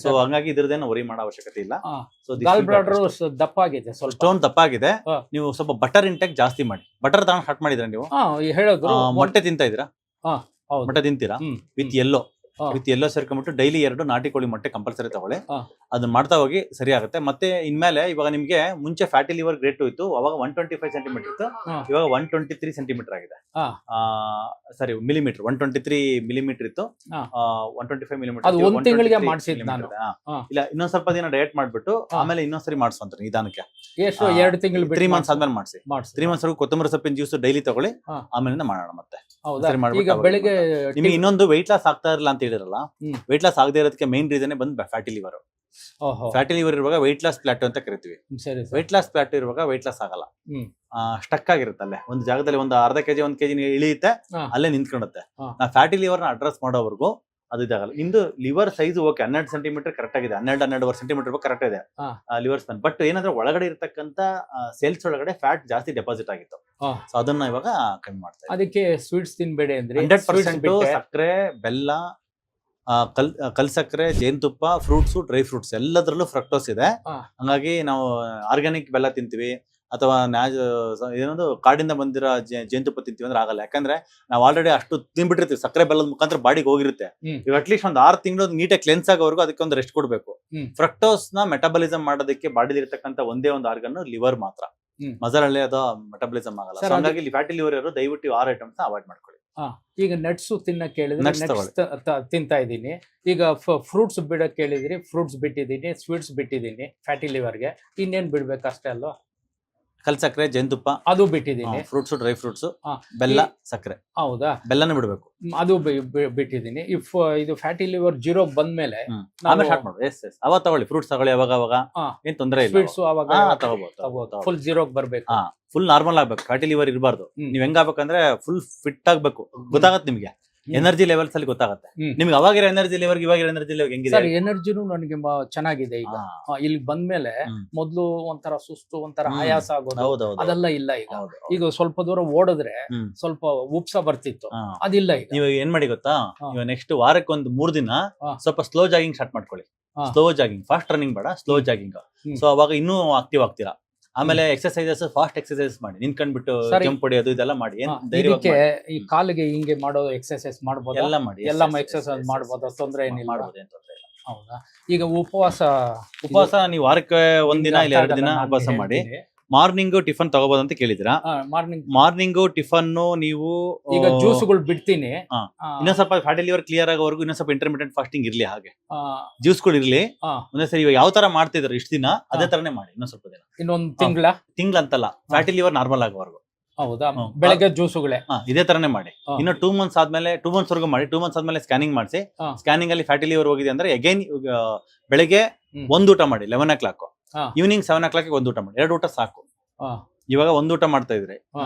ಸೊ ಹಂಗಾಗಿ ಇದ್ರದ್ದೇನು ವರಿ ಮಾಡೋ ಅವಶ್ಯಕತೆ ಇಲ್ಲ. ಸೊ ದಪ್ಪ ಆಗಿದೆ, ಸ್ವಲ್ಪ ಸ್ಟೋನ್ ದಪ್ಪ ಆಗಿದೆ. ನೀವು ಸ್ವಲ್ಪ ಬಟರ್ ಇಂಟೇಕ್ ಜಾಸ್ತಿ ಮಾಡಿ. ಬಟರ್ ತಗೊಂಡು ಸ್ಟಾರ್ಟ್ ಮಾಡಿದ್ರೆ ನೀವು ಮೊಟ್ಟೆ ತಿಂತಾ ಇದ್ದೀರಾ? ಮೊಟ್ಟೆ ತಿಂತೀರಾ ವಿತ್ ಎಲ್ಲೋ ಸೇರ್ಕೊಂಡ್ಬಿಟ್ಟು ಡೈಲಿ 2 ನಾಟಿ ಕೋಳಿ ಮೊಟ್ಟೆ ಕಂಪಲ್ಸರಿ ತಗೊಳ್ಳಿ. ಅದನ್ನ ಮಾಡ್ತಾ ಹೋಗಿ ಸರಿ ಆಗುತ್ತೆ. ಮತ್ತೆ ಇನ್ಮೇಲೆ ಇವಾಗ ನಿಮ್ಗೆ ಮುಂಚೆ ಫ್ಯಾಟಿ ಲಿವರ್ ಗ್ರೇಡ್ 2 ಇತ್ತು, ಅವಾಗ 125 cm ಇತ್ತು, ಇವಾಗ 123 cm ಆಗಿದೆ. ಸರಿ, ಮಿಲಿಮೀಟರ್ 123 mm ಇತ್ತು, 125 mm. ಇಲ್ಲ, ಇನ್ನೊಂದ್ ಸ್ವಲ್ಪ ದಿನ ಡಯಟ್ ಮಾಡ್ಬಿಟ್ಟು ಆಮೇಲೆ ಇನ್ನೊಂದ್ಸರಿ ಮಾಡಿಸುವಂತ ನಿಧಾನಕ್ಕೆ 2 ತಿಂಗಳು 3 months ಆದ್ಮೇಲೆ ಮಾಡಿಸಿ. 3 months ಕೊತ್ತಂಬರಿ ಸೊಪ್ಪಿನ ಜ್ಯೂಸ್ ಡೈಲಿ ತಗೊಳ್ಳಿ, ಆಮೇಲಿಂದ ಮಾಡೋಣ. ಮತ್ತೆ ಬೆಳಿಗ್ಗೆ ನಿಮ್ಗೆ ಇನ್ನೊಂದು ವೆಯ್ಟ್ ಲಾಸ್ ಆಗ್ತಾ ಇರಲ್ಲ ಅಂತ ಹೇಳಿರಲ್ಲ, ವೆಯ್ಟ್ ಲಾಸ್ ಆಗದೆ ಇರೋದಕ್ಕೆ ಮೇನ್ ರೀಸನ್ ಬಂದು ಫ್ಯಾಟಿ ಲಿವರ್. ಫ್ಯಾಟಿ ಲಿವರ್ ಇರುವಾಗ ವೆಯ್ಟ್ ಲಾಸ್ ಪ್ಲಾಟೋ ಅಂತ ಕರಿತೀವಿ. ವೆಯ್ಟ್ ಲಾಸ್ ಪ್ಲಾಟೋ ಇರುವಾಗ ವೆಯ್ಟ್ ಲಾಸ್ ಆಗಲ್ಲ, ಸ್ಟಕ್ ಆಗಿರುತ್ತಲ್ಲ ಒಂದು ಜಾಗದಲ್ಲಿ. ಒಂದು ಅರ್ಧ ಕೆಜಿ 1 kg ಇಳಿಯುತ್ತೆ, ಅಲ್ಲೇ ನಿಂತ್ಕೊಳ್ಳುತ್ತೆ. ನಾ ಫ್ಯಾಟಿ ಲಿವರ್ ನ ಅಡ್ರೆಸ್ ಮಾಡೋವರೆಗೂ ಅದು ಇದಾಗಲ್ಲ. ನಿಮ್ದು liver size okay 12 cm correct ಆಗಿದೆ, 12.5 cm ಕರೆಕ್ಟ್ ಇದೆ ಲಿವರ್ ಸ್ಪನ್. ಬಟ್ ಏನಂದ್ರೆ ಒಳಗಡೆ ಇರತಕ್ಕಂತ ಸೇಲ್ಸ್ ಒಳಗಡೆ ಫ್ಯಾಟ್ ಜಾಸ್ತಿ ಡೆಪಾಸಿಟ್ ಆಗಿತ್ತು. ಸೊ ಅದನ್ನ ಇವಾಗ ಕಮ್ಮಿ ಮಾಡ್ತಾರೆ. ಅದಕ್ಕೆ ಸ್ವೀಟ್ಸ್ ತಿನ್ಬೇಡಿ ಅಂದ್ರೆ 100% ಸಕ್ಕರೆ, ಬೆಲ್ಲ, ಕಲ್ ಸಕ್ಕರೆ, ಜೇನುತುಪ್ಪ, ಫ್ರೂಟ್ಸ್, ಡ್ರೈ ಫ್ರೂಟ್ಸ್ ಎಲ್ಲದರಲ್ಲೂ ಫ್ರಕ್ಟೋಸ್ ಇದೆ. ಹಂಗಾಗಿ ನಾವು ಆರ್ಗ್ಯಾನಿಕ್ ಬೆಲ್ಲ ತಿಂತೀವಿ, ಅಥವಾ ಏನೊಂದು ಕಾಡಿಂದ ಬಂದಿರೋ ಜೇನುತುಪ್ಪ ತಿಂತೀವಿ ಅಂದ್ರೆ ಆಗಲ್ಲ. ಯಾಕಂದ್ರೆ ನಾವು ಆಲ್ರೆಡಿ ಅಷ್ಟು ತಿನ್ಬಿಟ್ಟಿರ್ತೀವಿ, ಸಕ್ಕರೆ ಬೆಲ್ಲದ ಮುಖಾಂತರ ಬಾಡಿಗೆ ಹೋಗಿರುತ್ತೆ. ಈಗ ಅಟ್ಲೀಸ್ಟ್ ಒಂದು 6 ತಿಂಗಳು ನೀಟಾಗಿ ಕ್ಲೆನ್ಸ್ ಆಗೋವರೆಗೂ ಅದಕ್ಕೆ ಒಂದು ರೆಸ್ಟ್ ಕೊಡಬೇಕು. ಫ್ರಕ್ಟೋಸ್ ನ ಮೆಟಾಬಲಿಸಮ್ ಮಾಡೋದಕ್ಕೆ ಬಾಡಿಲಿ ಇರತಕ್ಕಂತ ಒಂದೇ ಒಂದು ಆರ್ಗನ್ ಲಿವರ್ ಮಾತ್ರ. ಮಸಲ್ ಅಲ್ಲಿ ಅದು ಮೆಟಾಬಲಿಸಮ್ ಆಗಲ್ಲ. ಹಾಗಾಗಿ ಫ್ಯಾಟಿ ಲಿವರ್ ಇರೋರು ದಯವಿಟ್ಟು 6 ಐಟಮ್ಸ್ ಅವಾಯ್ಡ್ ಮಾಡ್ಕೊಳ್ಳಿ. ಈಗ ನಟ್ಸ್ ತಿನ್ನಕ್ ಹೇಳಿದ್ರೆ ನಟ್ಸ್ ತಿಂತಾ ಇದ್ದೀನಿ. ಈಗ ಫ್ರೂಟ್ಸ್ ಬಿಡಕ್ ಹೇಳಿದ್ರಿ, ಫ್ರೂಟ್ಸ್ ಬಿಟ್ಟಿದ್ದೀನಿ, ಸ್ವೀಟ್ಸ್ ಬಿಟ್ಟಿದ್ದೀನಿ ಫ್ಯಾಟಿ ಲಿವರ್ಗೆ. ಇನ್ನೇನ್ ಬಿಡ್ಬೇಕು ಅಷ್ಟೇ ಅಲ್ವಾ? ಕಲ್ ಸಕ್ಕರೆ, ಜೇನುತುಪ್ಪ ಅದು ಬಿಟ್ಟಿದ್ದೀನಿ. ಫ್ರೂಟ್ಸ್, ಡ್ರೈ ಫ್ರೂಟ್ಸ್, ಬೆಲ್ಲ, ಸಕ್ಕರೆ. ಹೌದಾ? ಬೆಲ್ಲನೂ ಬಿಡಬೇಕು, ಅದು ಬಿಟ್ಟಿದ್ದೀನಿ. ಇದು ಫ್ಯಾಟಿ ಲಿವರ್ 0 ಬಂದ್ಮೇಲೆ ಆಮೇಲೆ ಸ್ಟಾರ್ಟ್ ಮಾಡಿ. ಅವಾಗ ತಗೊಳ್ಳಿ, ಫ್ರೂಟ್ಸ್ ತಗೊಳ್ಳಿ ಅವಾಗ, ಏನ್ ತೊಂದರೆ ಇಲ್ಲ. ಸ್ವೀಟ್ಸ್ ಅವಾಗ ತಗೋಬಹುದು. ಫುಲ್ 0 ಬರ್ಬೇಕು, ಫುಲ್ ನಾರ್ಮಲ್ ಆಗ್ಬೇಕು. ಫ್ಯಾಟಿ ಲಿವರ್ ಇರಬಾರ್ದು. ನೀವ್ ಹೆಂಗಾಗ್ಬೇಕಂದ್ರೆ ಫುಲ್ ಫಿಟ್ ಆಗ್ಬೇಕು. ಗೊತ್ತಾಗತ್ತೆ ನಿಮ್ಗೆ, ಎನರ್ಜಿ ಲೆವೆಲ್ಸ್ ಅಲ್ಲಿ ಗೊತ್ತಾಗುತ್ತೆ ನಿಮ್ಗೆ. ಅವಾಗಿರೋ ಎನರ್ಜಿ ಲೆವೆಲ್ ಇವಾಗಿರೋ ಎನರ್ಜಿ ಲೆವೆಲ್ ಹೆಂಗಿದೆ? ಎನರ್ಜಿನೂ ನನಗೆ ಚೆನ್ನಾಗಿದೆ ಈಗ. ಇಲ್ಲಿ ಬಂದ್ಮೇಲೆ ಮೊದ್ಲು ಒಂಥರ ಸುಸ್ತು, ಒಂಥರ ಆಯಾಸ ಆಗೋದು ಅದೆಲ್ಲ ಇಲ್ಲ ಈಗ. ಈಗ ಸ್ವಲ್ಪ ದೂರ ಓಡಿದ್ರೆ ಸ್ವಲ್ಪ ಉಪ್ಸ ಬರ್ತಿತ್ತು, ಅದಿಲ್ಲ ಈಗ. ನೀವು ಏನ್ ಮಾಡಿ ಗೊತ್ತಾ, ಇವಾಗ ನೆಕ್ಸ್ಟ್ ವಾರಕ್ಕೆ ಒಂದು 3 ದಿನ ಸ್ವಲ್ಪ ಸ್ಲೋ ಜಾಗಿಂಗ್ ಸ್ಟಾರ್ಟ್ ಮಾಡ್ಕೊಳ್ಳಿ. ಸ್ಲೋ ಜಾಗಿಂಗ್, ಫಾಸ್ಟ್ ರನ್ನಿಂಗ್ ಬೇಡ, ಸ್ಲೋ ಜಾಗಿಂಗ್. ಸೊ ಅವಾಗ ಇನ್ನೂ ಆಕ್ಟಿವ್ ಆಗ್ತೀರಾ. ಆಮೇಲೆ ಎಕ್ಸರ್ಸೈಸಸ್, ಫಾಸ್ಟ್ ಎಕ್ಸರ್ಸೈಸ್ ಮಾಡಿ, ನಿಂತ್ಕೊಂಡ್ಬಿಟ್ಟು ಜಂಪ್ ಹೊಡಿಯೋದು ಇದೆಲ್ಲ ಮಾಡಿ. ಈ ಕಾಲಿಗೆ ಹಿಂಗೆ ಮಾಡೋ ಎಕ್ಸರ್ಸೈಸ್ ಮಾಡಬಹುದು, ಎಲ್ಲ ಮಾಡಿ, ಎಲ್ಲ ಎಕ್ಸರ್ಸೈಸ್ ಮಾಡಬಹುದು, ತೊಂದರೆ ಏನಿಲ್ಲ. ಹೌದಾ? ಈಗ ಉಪವಾಸ ನೀವು ವಾರಕ್ಕೆ 1 ದಿನ ಇಲ್ಲ 2 ದಿನ ಉಪವಾಸ ಮಾಡಿ. ಮಾರ್ನಿಂಗ್ ಟಿಫನ್ ತಗೋಬಹುದು ಅಂತ ಕೇಳಿದಿರಾ? ಮಾರ್ನಿಂಗ್ ಟಿಫನ್ ನೀವು ಈಗ ಜ್ಯೂಸ್ಗಳು ಬಿಡ್ತೀನಿ. ಇನ್ನೊಂದ್ ಸ್ವಲ್ಪ ಫ್ಯಾಟಿ ಲಿವರ್ ಕ್ಲಿಯರ್ ಆಗೋವರೆಗೂ ಇನ್ನೊಂದ್ ಸ್ವಲ್ಪ ಇಂಟರ್ಮಿಟೆಂಟ್ ಫಾಸ್ಟಿಂಗ್ ಇರ್ಲಿ. ಹಾಗೆ ಜ್ಯೂಸ್ಗಳು ಇರ್ಲಿ. ಒಂದೇ ಸರಿ ಇವಾಗ ಯಾವ ತರ ಮಾಡ್ತಿದ್ರು ಇಷ್ಟ ದಿನ ಅದೇ ತರನೇ ಮಾಡಿ. ಇನ್ನೊಂದ್ ಸ್ವಲ್ಪ ದಿನ, ಇನ್ನೊಂದ್ ತಿಂಗಳ ಅಂತಲ್ಲ, ಫ್ಯಾಟಿ ಲಿವರ್ ನಾರ್ಮಲ್ ಆಗೋವರೆಗೂ. ಹೌದಾ? ಬೆಳಗ್ಗೆ ಜ್ಯೂಸ್ಗಳೇ ಇದೇ ತರನೇ ಮಾಡಿ. ಇನ್ನು 2 ಮಂತ್ಸ್ ಆದ್ಮೇಲೆ, 2 ಮಂತ್ಸ್ ವರೆಗೂ ಮಾಡಿ. 2 ಮಂತ್ಸ್ ಆದ್ಮೇಲೆ ಸ್ಕ್ಯಾನಿಂಗ್ ಮಾಡಿಸಿ. ಸ್ಕ್ಯಾನಿಂಗ್ ಅಲ್ಲಿ ಫ್ಯಾಟಿ ಲಿವರ್ ಹೋಗಿದೆ ಅಂದ್ರೆ ಅಗೈನ್ ಬೆಳಗ್ಗೆ 1 ಊಟ ಮಾಡಿ 11 o'clock, ಈವ್ನಿಂಗ್ 7 o'clock ಒಂದು ಊಟ ಮಾಡಿ. 2 ಊಟ ಸಾಕು. ಇವಾಗ 1 ಊಟ ಮಾಡ್ತಾ ಇದ್ರಿ,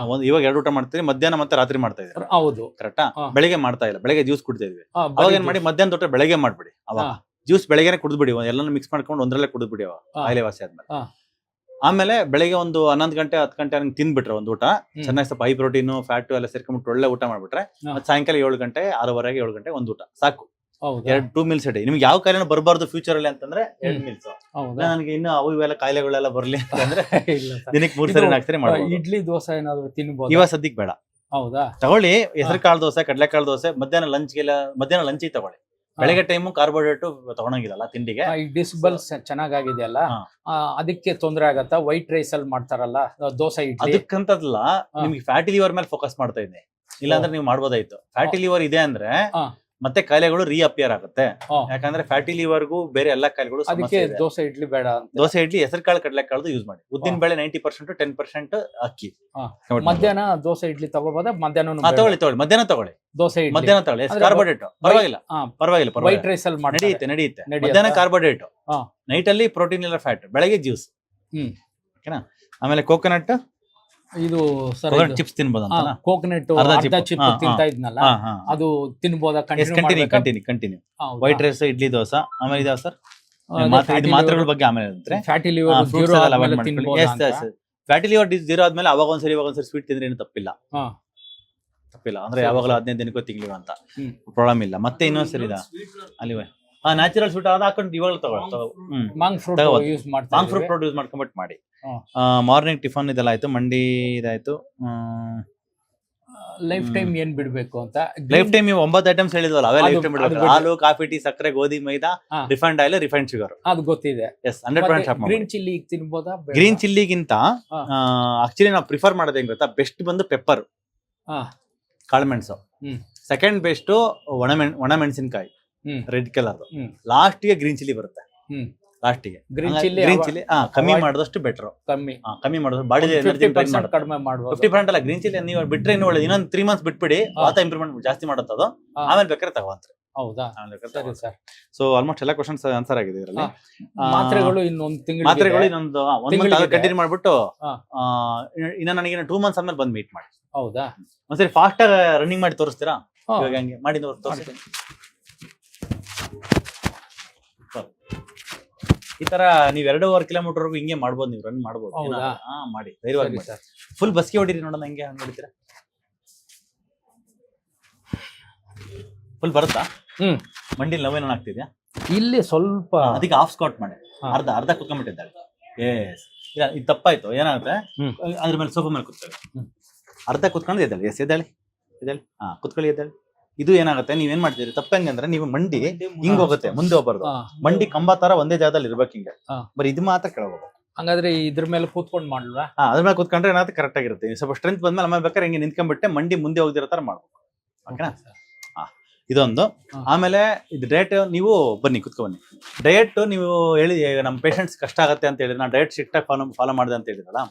ಇವಾಗ 2 ಊಟ ಮಾಡ್ತೀರಿ, ಮಧ್ಯಾಹ್ನ ಮತ್ತೆ ರಾತ್ರಿ ಮಾಡ್ತಾ ಇದ್ರಿ. ಹೌದು, ಕರೆಕ್ಟಾ? ಬೆಳಗ್ಗೆ ಮಾಡ್ತಾ ಇಲ್ಲ, ಬೆಳಗ್ಗೆ ಜ್ಯೂಸ್ ಕುಡ್ತಾ ಇದ್ವಿ. ಅವಾಗ ಏನ್ ಮಾಡಿ, ಮಧ್ಯಾಹ್ನ ಊಟ ಬೆಳಗ್ಗೆ ಮಾಡ್ಬಿಡಿ. ಅವಾಗ ಜ್ಯೂಸ್ ಬೆಳಗ್ಗೆನೆ ಕುಡಿದ್ಬಿಡಿ, ಎಲ್ಲಾನು ಮಿಕ್ಸ್ ಮಾಡ್ಕೊಂಡು ಒಂದ್ರಲ್ಲೇ ಕುಡಿದ್ಬಿಡಿ. ಅವಾಗ ಕಾಯಿಲೆ ವಾಸಿ ಆದ್ಮೇಲೆ ಆಮೇಲೆ ಬೆಳಗ್ಗೆ ಒಂದು 11 ಗಂಟೆ 10 ಗಂಟೆ ಹಂಗೆ ತಿಂದ್ಬಿಟ್ರೆ ಒಂದು ಊಟ ಚೆನ್ನಾಗಿ, ಸ್ವಲ್ಪ ಹೈ ಪ್ರೋಟೀನ್ ಫ್ಯಾಟ್ ಎಲ್ಲ ಸೇರ್ಕೊಂಡ್ಬಿಟ್ಟು ಒಳ್ಳೆ ಊಟ ಮಾಡ್ಬಿಟ್ರೆ, ಮತ್ತೆ ಸಾಯಂಕಾಲ 7 ಗಂಟೆ 6:30 7 ಗಂಟೆ ಒಂದು ಊಟ ಸಾಕು. 2 ಮೀಲ್ಸ್ ಅಡಿ. ನಿಮ್ಗೆ ಯಾವ ಕಾಯಿಲೆ ಬರಬಾರ್ದು ಫ್ಯೂಚರ್ ಅಲ್ಲಿ ಅಂತಂದ್ರೆ 2 ಮೀಲ್ಸ್. ನನಗೆ ಇನ್ನು ಅವು ಇವೆಲ್ಲ ಕಾಯಿಲೆಗಳೆಲ್ಲ ಬರ್ಲಿ ಅಂತಂದ್ರೆ ದಿನಕ್ಕೆ 3 ಸರಿ 4 ಸರಿ ಮಾಡ್ಬೋದು. ಇಡ್ಲಿ ದೋಸೆ ಏನಾದ್ರು ತಿನ್ಬೋದು ಇವಾಗ ಸದ್ಯಕ್ಕೆ ಬೇಡ. ಹೌದಾ? ತಗೊಳ್ಳಿ, ಹೆಸರು ಕಾಳು ದೋಸೆ, ಕಡಲೆಕಾಳು ದೋಸೆ. ಮಧ್ಯಾಹ್ನ ಲಂಚಿಗೆ ತಗೊಳ್ಳಿ. ಬೆಳಗ್ಗೆ ಟೈಮು ಕಾರ್ಬೋಹೈಡ್ರೇಟ್ ತಗೊಳಂಗಿಲ್ಲ ತಿಂಡಿಗೆ. ಡಿಸ್ಬಲ್ಸ್ ಚೆನ್ನಾಗಿದೆ ಅಲ್ಲ, ಅದಕ್ಕೆ ತೊಂದರೆ ಆಗತ್ತಾ? ವೈಟ್ ರೈಸ್ ಅಲ್ಲಿ ಮಾಡ್ತಾರಲ್ಲ ದೋಸೆ, ಇಡ್ಲಿ, ಅದಕ್ಕಂತಲ್ಲ. ನಿಮ್ಗೆ ಫ್ಯಾಟಿ ಲಿವರ್ ಮೇಲೆ ಫೋಕಸ್ ಮಾಡ್ತಾ ಇದ್ದೀನಿ, ಇಲ್ಲಾಂದ್ರೆ ನೀವು ಮಾಡ್ಬೋದಾಯ್ತು. ಫ್ಯಾಟಿ ಲಿವರ್ ಇದೆ ಅಂದ್ರೆ ಮತ್ತೆ ಕಾಯಿಲೆಗಳು ರೀಅಪಿಯರ್ ಆಗುತ್ತೆ. ಯಾಕಂದ್ರೆ ಫ್ಯಾಟಿ ಲಿವರ್ಗೂ ಬೇರೆ ಎಲ್ಲಾ ಕಾಯಿಲೆಗಳು. ಅದಕ್ಕೆ ದೋಸೆ ಇಡ್ಲಿ ಬೇಡ. ದೋಸೆ ಇಡ್ಲಿ ಹೆಸರು ಕಾಳು ಕಡಲೆಕಾಳು ಯೂಸ್ ಮಾಡಿ. ಉದ್ದಿನ ಬೇಳೆ 90%, 10% ಅಕ್ಕಿ. ಮಧ್ಯಾಹ್ನ ದೋಸೆ ಇಡ್ಲಿ ತಗೋಬೋದಾ? ಮಧ್ಯಾಹ್ನ ತಗೊಳ್ಳಿ, ಮಧ್ಯಾಹ್ನ ತಗೊಳ್ಳಿ ದೋಸೆ ಇಡ್ಲಿ. ಮಧ್ಯಾಹ್ನ ತಗೊಳ್ಳಿ, ಕಾರ್ಬೋಹೈಡ್ರೇಟ್ ಪರವಾಗಿಲ್ಲ. ವೈಟ್ ರೈಸ್ ಅಲ್ಲಿ ನಡೆಯುತ್ತೆ. ಮಧ್ಯಾಹ್ನ ಕಾರ್ಬೋಹೈಡ್ರೇಟ್, ನೈಟ್ ಅಲ್ಲಿ ಪ್ರೋಟೀನ್ ಇಲ್ಲ ಫ್ಯಾಟ್, ಬೆಳಗ್ಗೆ ಜ್ಯೂಸ್. ಓಕೆನಾ? ಆಮೇಲೆ ಕೋಕೋನಟ್, ಇದು ಚಿಪ್ಸ್ ತಿನ್ಬೋದ? ಕೋಕೋನಟ್ ಚಿಪ್ಸ್ ತಿಂತಾ ಇದ್ನಲ್ಲ, ಅದು ತಿನ್ಬೋದಾ? Continue. White rice, idli, dosa. ಆಮೇಲೆ ಇದಾವ ಸರ್ ಮಾತ್ರೆಗಳ ಬಗ್ಗೆ ಆಮೇಲೆ. ಫ್ಯಾಟಿ ಲಿವರ್ ಫ್ಯಾಟಿ ಲಿವರ್ 0 ಆದ್ಮೇಲೆ ಅವಾಗ ಒಂದ್ಸರಿ ಸ್ವೀಟ್ ತಿಂದ್ರೆ ಏನು ತಪ್ಪಿಲ್ಲ. ಅಂದ್ರೆ ಯಾವಾಗಲೂ 15 ದಿನಕ್ಕೂ ತಿಂಗ್ಳಿವ ಅಂತ ಪ್ರಾಬ್ಲಮ್ ಇಲ್ಲ. ಮತ್ತೆ ಇನ್ನೊಂದ್ಸರಿ ಅಲ್ಲಿ ನ್ಯಾಚುರಲ್ ಸ್ವೀಟ್ ಅದ ಹಾಕೊಂಡು ಇವಾಗ ಮಾಂಗ್ ಫ್ರೂಟ್ ಯೂಸ್ ಮಾಡ್ಕೊಂಡ್ಬಿಟ್ಟು ಮಾಡಿ. ಮಾರ್ನಿಂಗ್ ಟಿಫನ್ ಇದೆಲ್ಲ ಆಯ್ತು, ಮಂಡಿ ಇದಾಯ್ತು. ಲೈಫ್ ಟೈಮ್ ಏನ್ ಬಿಡ್ಬೇಕು ಅಂತ? ಲೈಫ್ ಟೈಮ್ 9 ಐಟಮ್ಸ್ ಹೇಳಿದ್ವಲ್ಲ, ಅವೇ ಲೈಫ್ ಟೈಮ್ ಬಿಡ್ಬೇಕು. ಹಾಲು, ಕಾಫಿ, ಟೀ, ಸಕ್ಕರೆ, ಗೋಧಿ, ಮೈದಾ, ರಿಫೈನ್ಡ್ ಆಯಿಲ್, ರಿಫೈನ್ಡ್ ಶುಗರ್. ಅದು ಗೊತ್ತಿದೆ. 100% ಗ್ರೀನ್ ಚಿಲ್ಲಿ ತಿನ್ಬೋದಾ? ಗ್ರೀನ್ ಚಿಲ್ಲಿಗಿಂತ ಆಕ್ಚುಲಿ ನಾವು ಪ್ರಿಫರ್ ಮಾಡೋದು ಹೆಂಗ್ ಗೊತ್ತಾ? ಬೆಸ್ಟ್ ಬಂದು ಪೆಪ್ಪರ್, ಕಾಳುಮೆಣಸು. ಸೆಕೆಂಡ್ ಬೆಸ್ಟ್ ಒಣ ಮೆಣಸಿನಕಾಯಿ, ರೆಡ್ ಕಲರ್. ಲಾಸ್ಟ್ ಗೆ ಗ್ರೀನ್ ಚಿಲ್ಲಿ ಬರುತ್ತೆ. ಲಾಸ್ಟಿಗೆ ಗ್ರೀನ್ ಚಿಲ್ಲಿ ಕಮ್ಮಿ ಮಾಡಿದಷ್ಟು ಬೆಟರ್. ಕಮ್ಮಿ ಮಾಡಿದ್ರೆ ಬಾಡಿ ಕಡಿಮೆ ಮಾಡಬಹುದು. 50% ಅಲ್ಲ, ಗ್ರೀನ್ ಚಿಲ್ಲಿ ನೀವು ಬಿಟ್ರೆ ಇನ್ನೂ ಒಳ್ಳೆ. ಇನ್ನೊಂದು 3 ಮಂತ್ಸ್ ಬಿಟ್ಬಿಡಿ, ವಾತ ಇಂಪ್ರೂವ್ಮೆಂಟ್ ಜಾಸ್ತಿ ಮಾಡುತ್ತೆ ಅದು. ಆಮೇಲೆ ಬೇಕಾದ್ರೆ ತಗೊಂಡ್ರೆ. ಹೌದಾ? ಸೊ ಆಲ್ಮೋಸ್ಟ್ ಎಲ್ಲ ಕ್ವಶನ್ಸ್ ಆನ್ಸರ್ ಆಗಿದೆ ಇದರಲ್ಲಿ. ಮಾತ್ರೆಗಳು ಇನ್ನೊಂದು ಕಂಟಿನ್ಯೂ ಮಾಡ್ಬಿಟ್ಟು ಇನ್ನ ನನಗೆ 2 ಮಂತ್ಸ್ ಆದ್ಮೇಲೆ ಬಂದು ಮೀಟ್ ಮಾಡಿ. ಹೌದಾ? ಒಂದ್ಸರಿ ಫಾಸ್ಟ್ ರನ್ನಿಂಗ್ ಮಾಡಿ ತೋರಿಸ್ತೀರಾ? ಇವಾಗ ಹಂಗೆ ಮಾಡಿ ತೋರಿಸ್ತೀನಿ. ಈ ತರ ನೀವ್ 2.5 ಕಿಲೋಮೀಟರ್ ವರೆಗೂ ಹಿಂಗೆ ಮಾಡ್ಬೋದು, ನೀವು ರನ್ ಮಾಡ್ಬೋದು. ಮಾಡಿ ಧೈರ್ಯವಾಗಿ. ಫುಲ್ ಬಸ್ಗೆ ಹೊಡಿರಿ ನೋಡೋಣ, ಹಂಗೆ ಹಂಗೆ ಹೊಡಿತೀರಾ? ಫುಲ್ ಬರುತ್ತಾ? ಮಂಡಿಲಿ ನೋವೇನ ಆಗ್ತಿದ್ಯಾ? ಇಲ್ಲಿ ಸ್ವಲ್ಪ ಅದಕ್ಕೆ ಹಾಫ್ ಸ್ಕ್ವಾಟ್ ಮಾಡಿ, ಅರ್ಧ ಕುತ್ಕೊಂಡ್ಬಿಟ್ಟಿದ್ದಾರೆ. ಎಸ್, ಇದು ತಪ್ಪಾಯ್ತು. ಏನಾಗುತ್ತೆ, ಹ್ಮ್. ಅದ್ರ ಮೇಲೆ ಸೋಫಾ ಮೇಲೆ ಕೂತ್ಕೊಳ್ಳಿ. ಅರ್ಧ ಕೂತ್ಕೊಂಡು ಎದ್ದೇಳಿ. ಎದ್ದೇಳಿ ಎದ್ದೇಳಿ. ಕೂತ್ಕೊಳ್ಳಿ, ಎದ್ದೇಳಿ. ಇದು ಏನಾಗುತ್ತೆ, ನೀವೇನ್ ಮಾಡ್ತೀರಿ ತಪ್ಪ ಹೆಂಗಂದ್ರೆ, ನೀವು ಮಂಡಿ ಹಿಂಗ್ ಹೋಗುತ್ತೆ, ಮುಂದೆ ಹೋಗ್ಬಾರ್ದು. ಮಂಡಿ ಕಂಬ ತರ ಒಂದೇ ಜಾಗದಲ್ಲಿ ಇರ್ಬೇಕು ಹಿಂಗೆ. ಬರೀ ಇದು ಮಾತ್ರ ಕೆಳಗೆ. ಹಂಗಾದ್ರೆ ಇದ್ರ ಮೇಲೆ ಕೂತ್ಕೊಂಡ್ ಮಾಡ್ಲ್ವಾ? ಅದ್ರ ಮೇಲೆ ಕೂತ್ಕೊಂಡ್ರೆ ಏನಾಗುತ್ತೆ ಕರೆಕ್ಟ್ ಆಗಿರುತ್ತೆ. ಸ್ವಲ್ಪ ಸ್ಟ್ರೆಂತ್ ಬಂದ್ಮೇಲೆ ಆಮೇಲೆ ಬೇಕಾದ್ರೆ ಹಿಂಗೆ ನಿಂತ್ಕೊಂಡ್ಬಿಟ್ಟೆ ಮಂಡಿ ಮುಂದೆ ಹೋಗ್ದಿರೋ ತರ ಮಾಡ್ಬೇಕು. ಓಕೆನಾ? ಇದೊಂದು. ಆಮೇಲೆ ಇದು ಡಯಟ್ ನೀವು ಬನ್ನಿ ಕುತ್ಕೊ ಬನ್ನಿ. ಡಯಟ್ ನೀವು ಹೇಳಿ ನಮ್ಮ ಪೇಷಂಟ್ಸ್ ಕಷ್ಟ ಆಗತ್ತೆ ಅಂತ ಹೇಳಿದ್ರೆ, ನಾನು ಡಯಟ್ ಸ್ಟ್ರಿಕ್ಟ್ ಆಗಿ ಫಾಲೋ ಮಾಡಿದೆ ಅಂತ ಹೇಳಿದ್ರಲ್ಲ,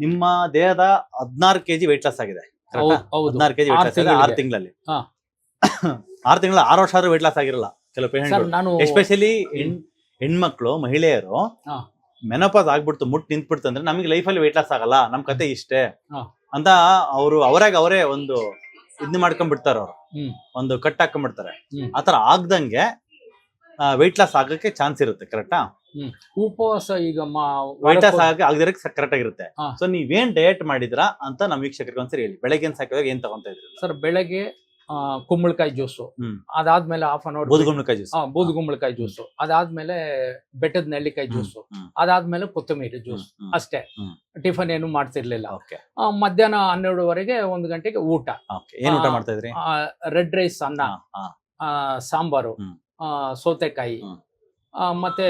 ನಿಮ್ಮ ದೇಹದ 16 kg ವೆಯ್ಟ್ ಲಾಸ್ ಆಗಿದೆ. 16 kg ವೆಯ್ಟ್ ಲಾಸ್ ಆಗಿದೆ 6 ತಿಂಗಳಲ್ಲಿ. 6 ತಿಂಗಳ 6 ವರ್ಷ ಆದ್ರೂ ವೆಯ್ಟ್ ಲಾಸ್ ಆಗಿರಲ್ಲ ಕೆಲವು ಪೇಷಂಟ್. ಎಸ್ಪೆಷಲಿ ಹೆಣ್ಮಕ್ಳು, ಮಹಿಳೆಯರು ಮೆನೋಪಾಸ್ ಆಗ್ಬಿಡ್ತು, ಮುಟ್ಟು ನಿಂತ್ಬಿಡ್ತು ಅಂದ್ರೆ ನಮಗೆ ಲೈಫಲ್ಲಿ ವೆಯ್ಟ್ ಲಾಸ್ ಆಗಲ್ಲ, ನಮ್ ಕತೆ ಇಷ್ಟೇ ಅಂತ ಅವರೇ ಒಂದು ಇದನ್ನ ಮಾಡ್ಕೊಂಡ್ಬಿಡ್ತಾರ. ಅವ್ರು ಒಂದು ಕಟ್ ಹಾಕೊಂಡ್ಬಿಡ್ತಾರೆ. ಆತರ ಆಗ್ದಂಗೆ ವೆಯ್ಟ್ ಲಾಸ್ ಆಗಕ್ಕೆ ಚಾನ್ಸ್ ಇರುತ್ತೆ. ಕರೆಕ್ಟಾ? ಉಪವಾಸ ಈಗ ವೆಯ್ಟ್ ಲಾಸ್ ಆಗದಿರಕ್ಕೆ ಕರೆಕ್ಟ್ ಆಗಿರುತ್ತೆ. ಸೊ ನೀವೇನ್ ಡಯಟ್ ಮಾಡಿದ್ರಾ ಅಂತ ನಮ್ಮ ವೀಕ್ಷಕರಿಗೆ ಒಂದ್ಸರಿ ಹೇಳಿ. ಬೆಳಗ್ಗೆ ಸಾಕಿದಾಗ ಏನ್ ತಗೊಂತ ಇದ್ರಿ ಸರ್? ಬೆಳಗ್ಗೆ ಕುಂಬಳಕಾಯಿ ಜ್ಯೂಸು, ಅದಾದ್ಮೇಲೆ ಹಾಫ್ ಅನ್ ಅವರ್ ಬೂದುಗುಂಬಳಕಾಯಿ ಜ್ಯೂಸ್, ಬೂದುಗುಂಬಳಕಾಯಿ ಜ್ಯೂಸು, ಅದಾದ್ಮೇಲೆ ಬೆಟ್ಟದ ನೆಲ್ಲಿಕಾಯಿ ಜ್ಯೂಸು, ಅದಾದ್ಮೇಲೆ ಕೊತ್ತಂಬರಿ ಜ್ಯೂಸ್ ಅಷ್ಟೇ. ಟಿಫನ್ ಏನು ಮಾಡ್ತಿರ್ಲಿಲ್ಲ. ಮಧ್ಯಾಹ್ನ 12:30 1 ಗಂಟೆಗೆ ಊಟ. ಏನ್ ಊಟ ಮಾಡ್ತಾ ಇದ್ರಿ? ರೆಡ್ ರೈಸ್, ಅನ್ನ, ಸಾಂಬಾರು, ಸೌತೆಕಾಯಿ, ಮತ್ತೆ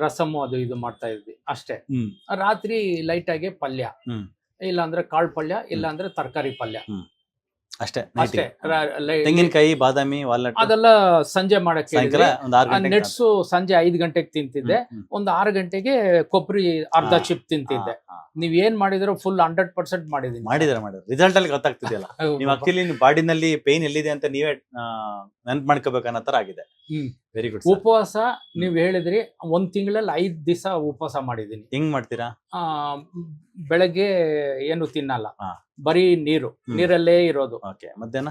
ರಸಮ್ಮು ಅದು ಇದು ಮಾಡ್ತಾ ಇದ್ವಿ ಅಷ್ಟೇ. ರಾತ್ರಿ ಲೈಟ್ ಆಗಿ ಪಲ್ಯ, ಇಲ್ಲಾಂದ್ರೆ ಕಾಳು ಪಲ್ಯ, ಇಲ್ಲಾಂದ್ರೆ ತರಕಾರಿ ಪಲ್ಯ ಅಷ್ಟೇ. ತೆಂಗಿನಕಾಯಿ, ಬಾದಾಮಿ, ವಾಲ್ನಟ್ ಅದೆಲ್ಲ ಸಂಜೆ ಮಾಡಕ್ಕೆ. ನೆಟ್ಸು ಸಂಜೆ 5 ಗಂಟೆಗೆ ತಿಂತಿದ್ದೆ. ಒಂದು 6 ಗಂಟೆಗೆ ಕೊಬ್ಬರಿ ಅರ್ಧ ಚಿಪ್ ತಿಂತಿದ್ದೆ. ನೀವ್ ಏನ್ ಮಾಡಿದ್ರು ಫುಲ್ 100% ಮಾಡಿದೀನಿ. ಮಾಡಿದ್ರೆ ರಿಸಲ್ಟ್ ಅಲ್ಲಿ ಗೊತ್ತಾಗ್ತಿದೆಯಲ್ಲ. ನೀವು ಆಕ್ಚುಲಿ ನಿಮ್ ಬಾಡಿನಲ್ಲಿ ಪೇನ್ ಎಲ್ಲಿದೆ ಅಂತ ನೀವೇ ನೆನ್ಪು ಮಾಡ್ಕೋಬೇಕು ಅನ್ನೋ ತರ ಆಗಿದೆ. Very good. ಉಪವಾಸ ನೀವ್ ಹೇಳಿದ್ರಿ, 1 ತಿಂಗಳಲ್ಲಿ 5 ದಿವಸ ಉಪವಾಸ ಮಾಡಿದೀನಿ. ಹೆಂಗ್ ಮಾಡ್ತೀರಾ? ಬೆಳಗ್ಗೆ ಏನು ತಿನ್ನಲ್ಲ, ಬರೀ ನೀರಲ್ಲೇ ಇರೋದು. ಮಧ್ಯಾಹ್ನ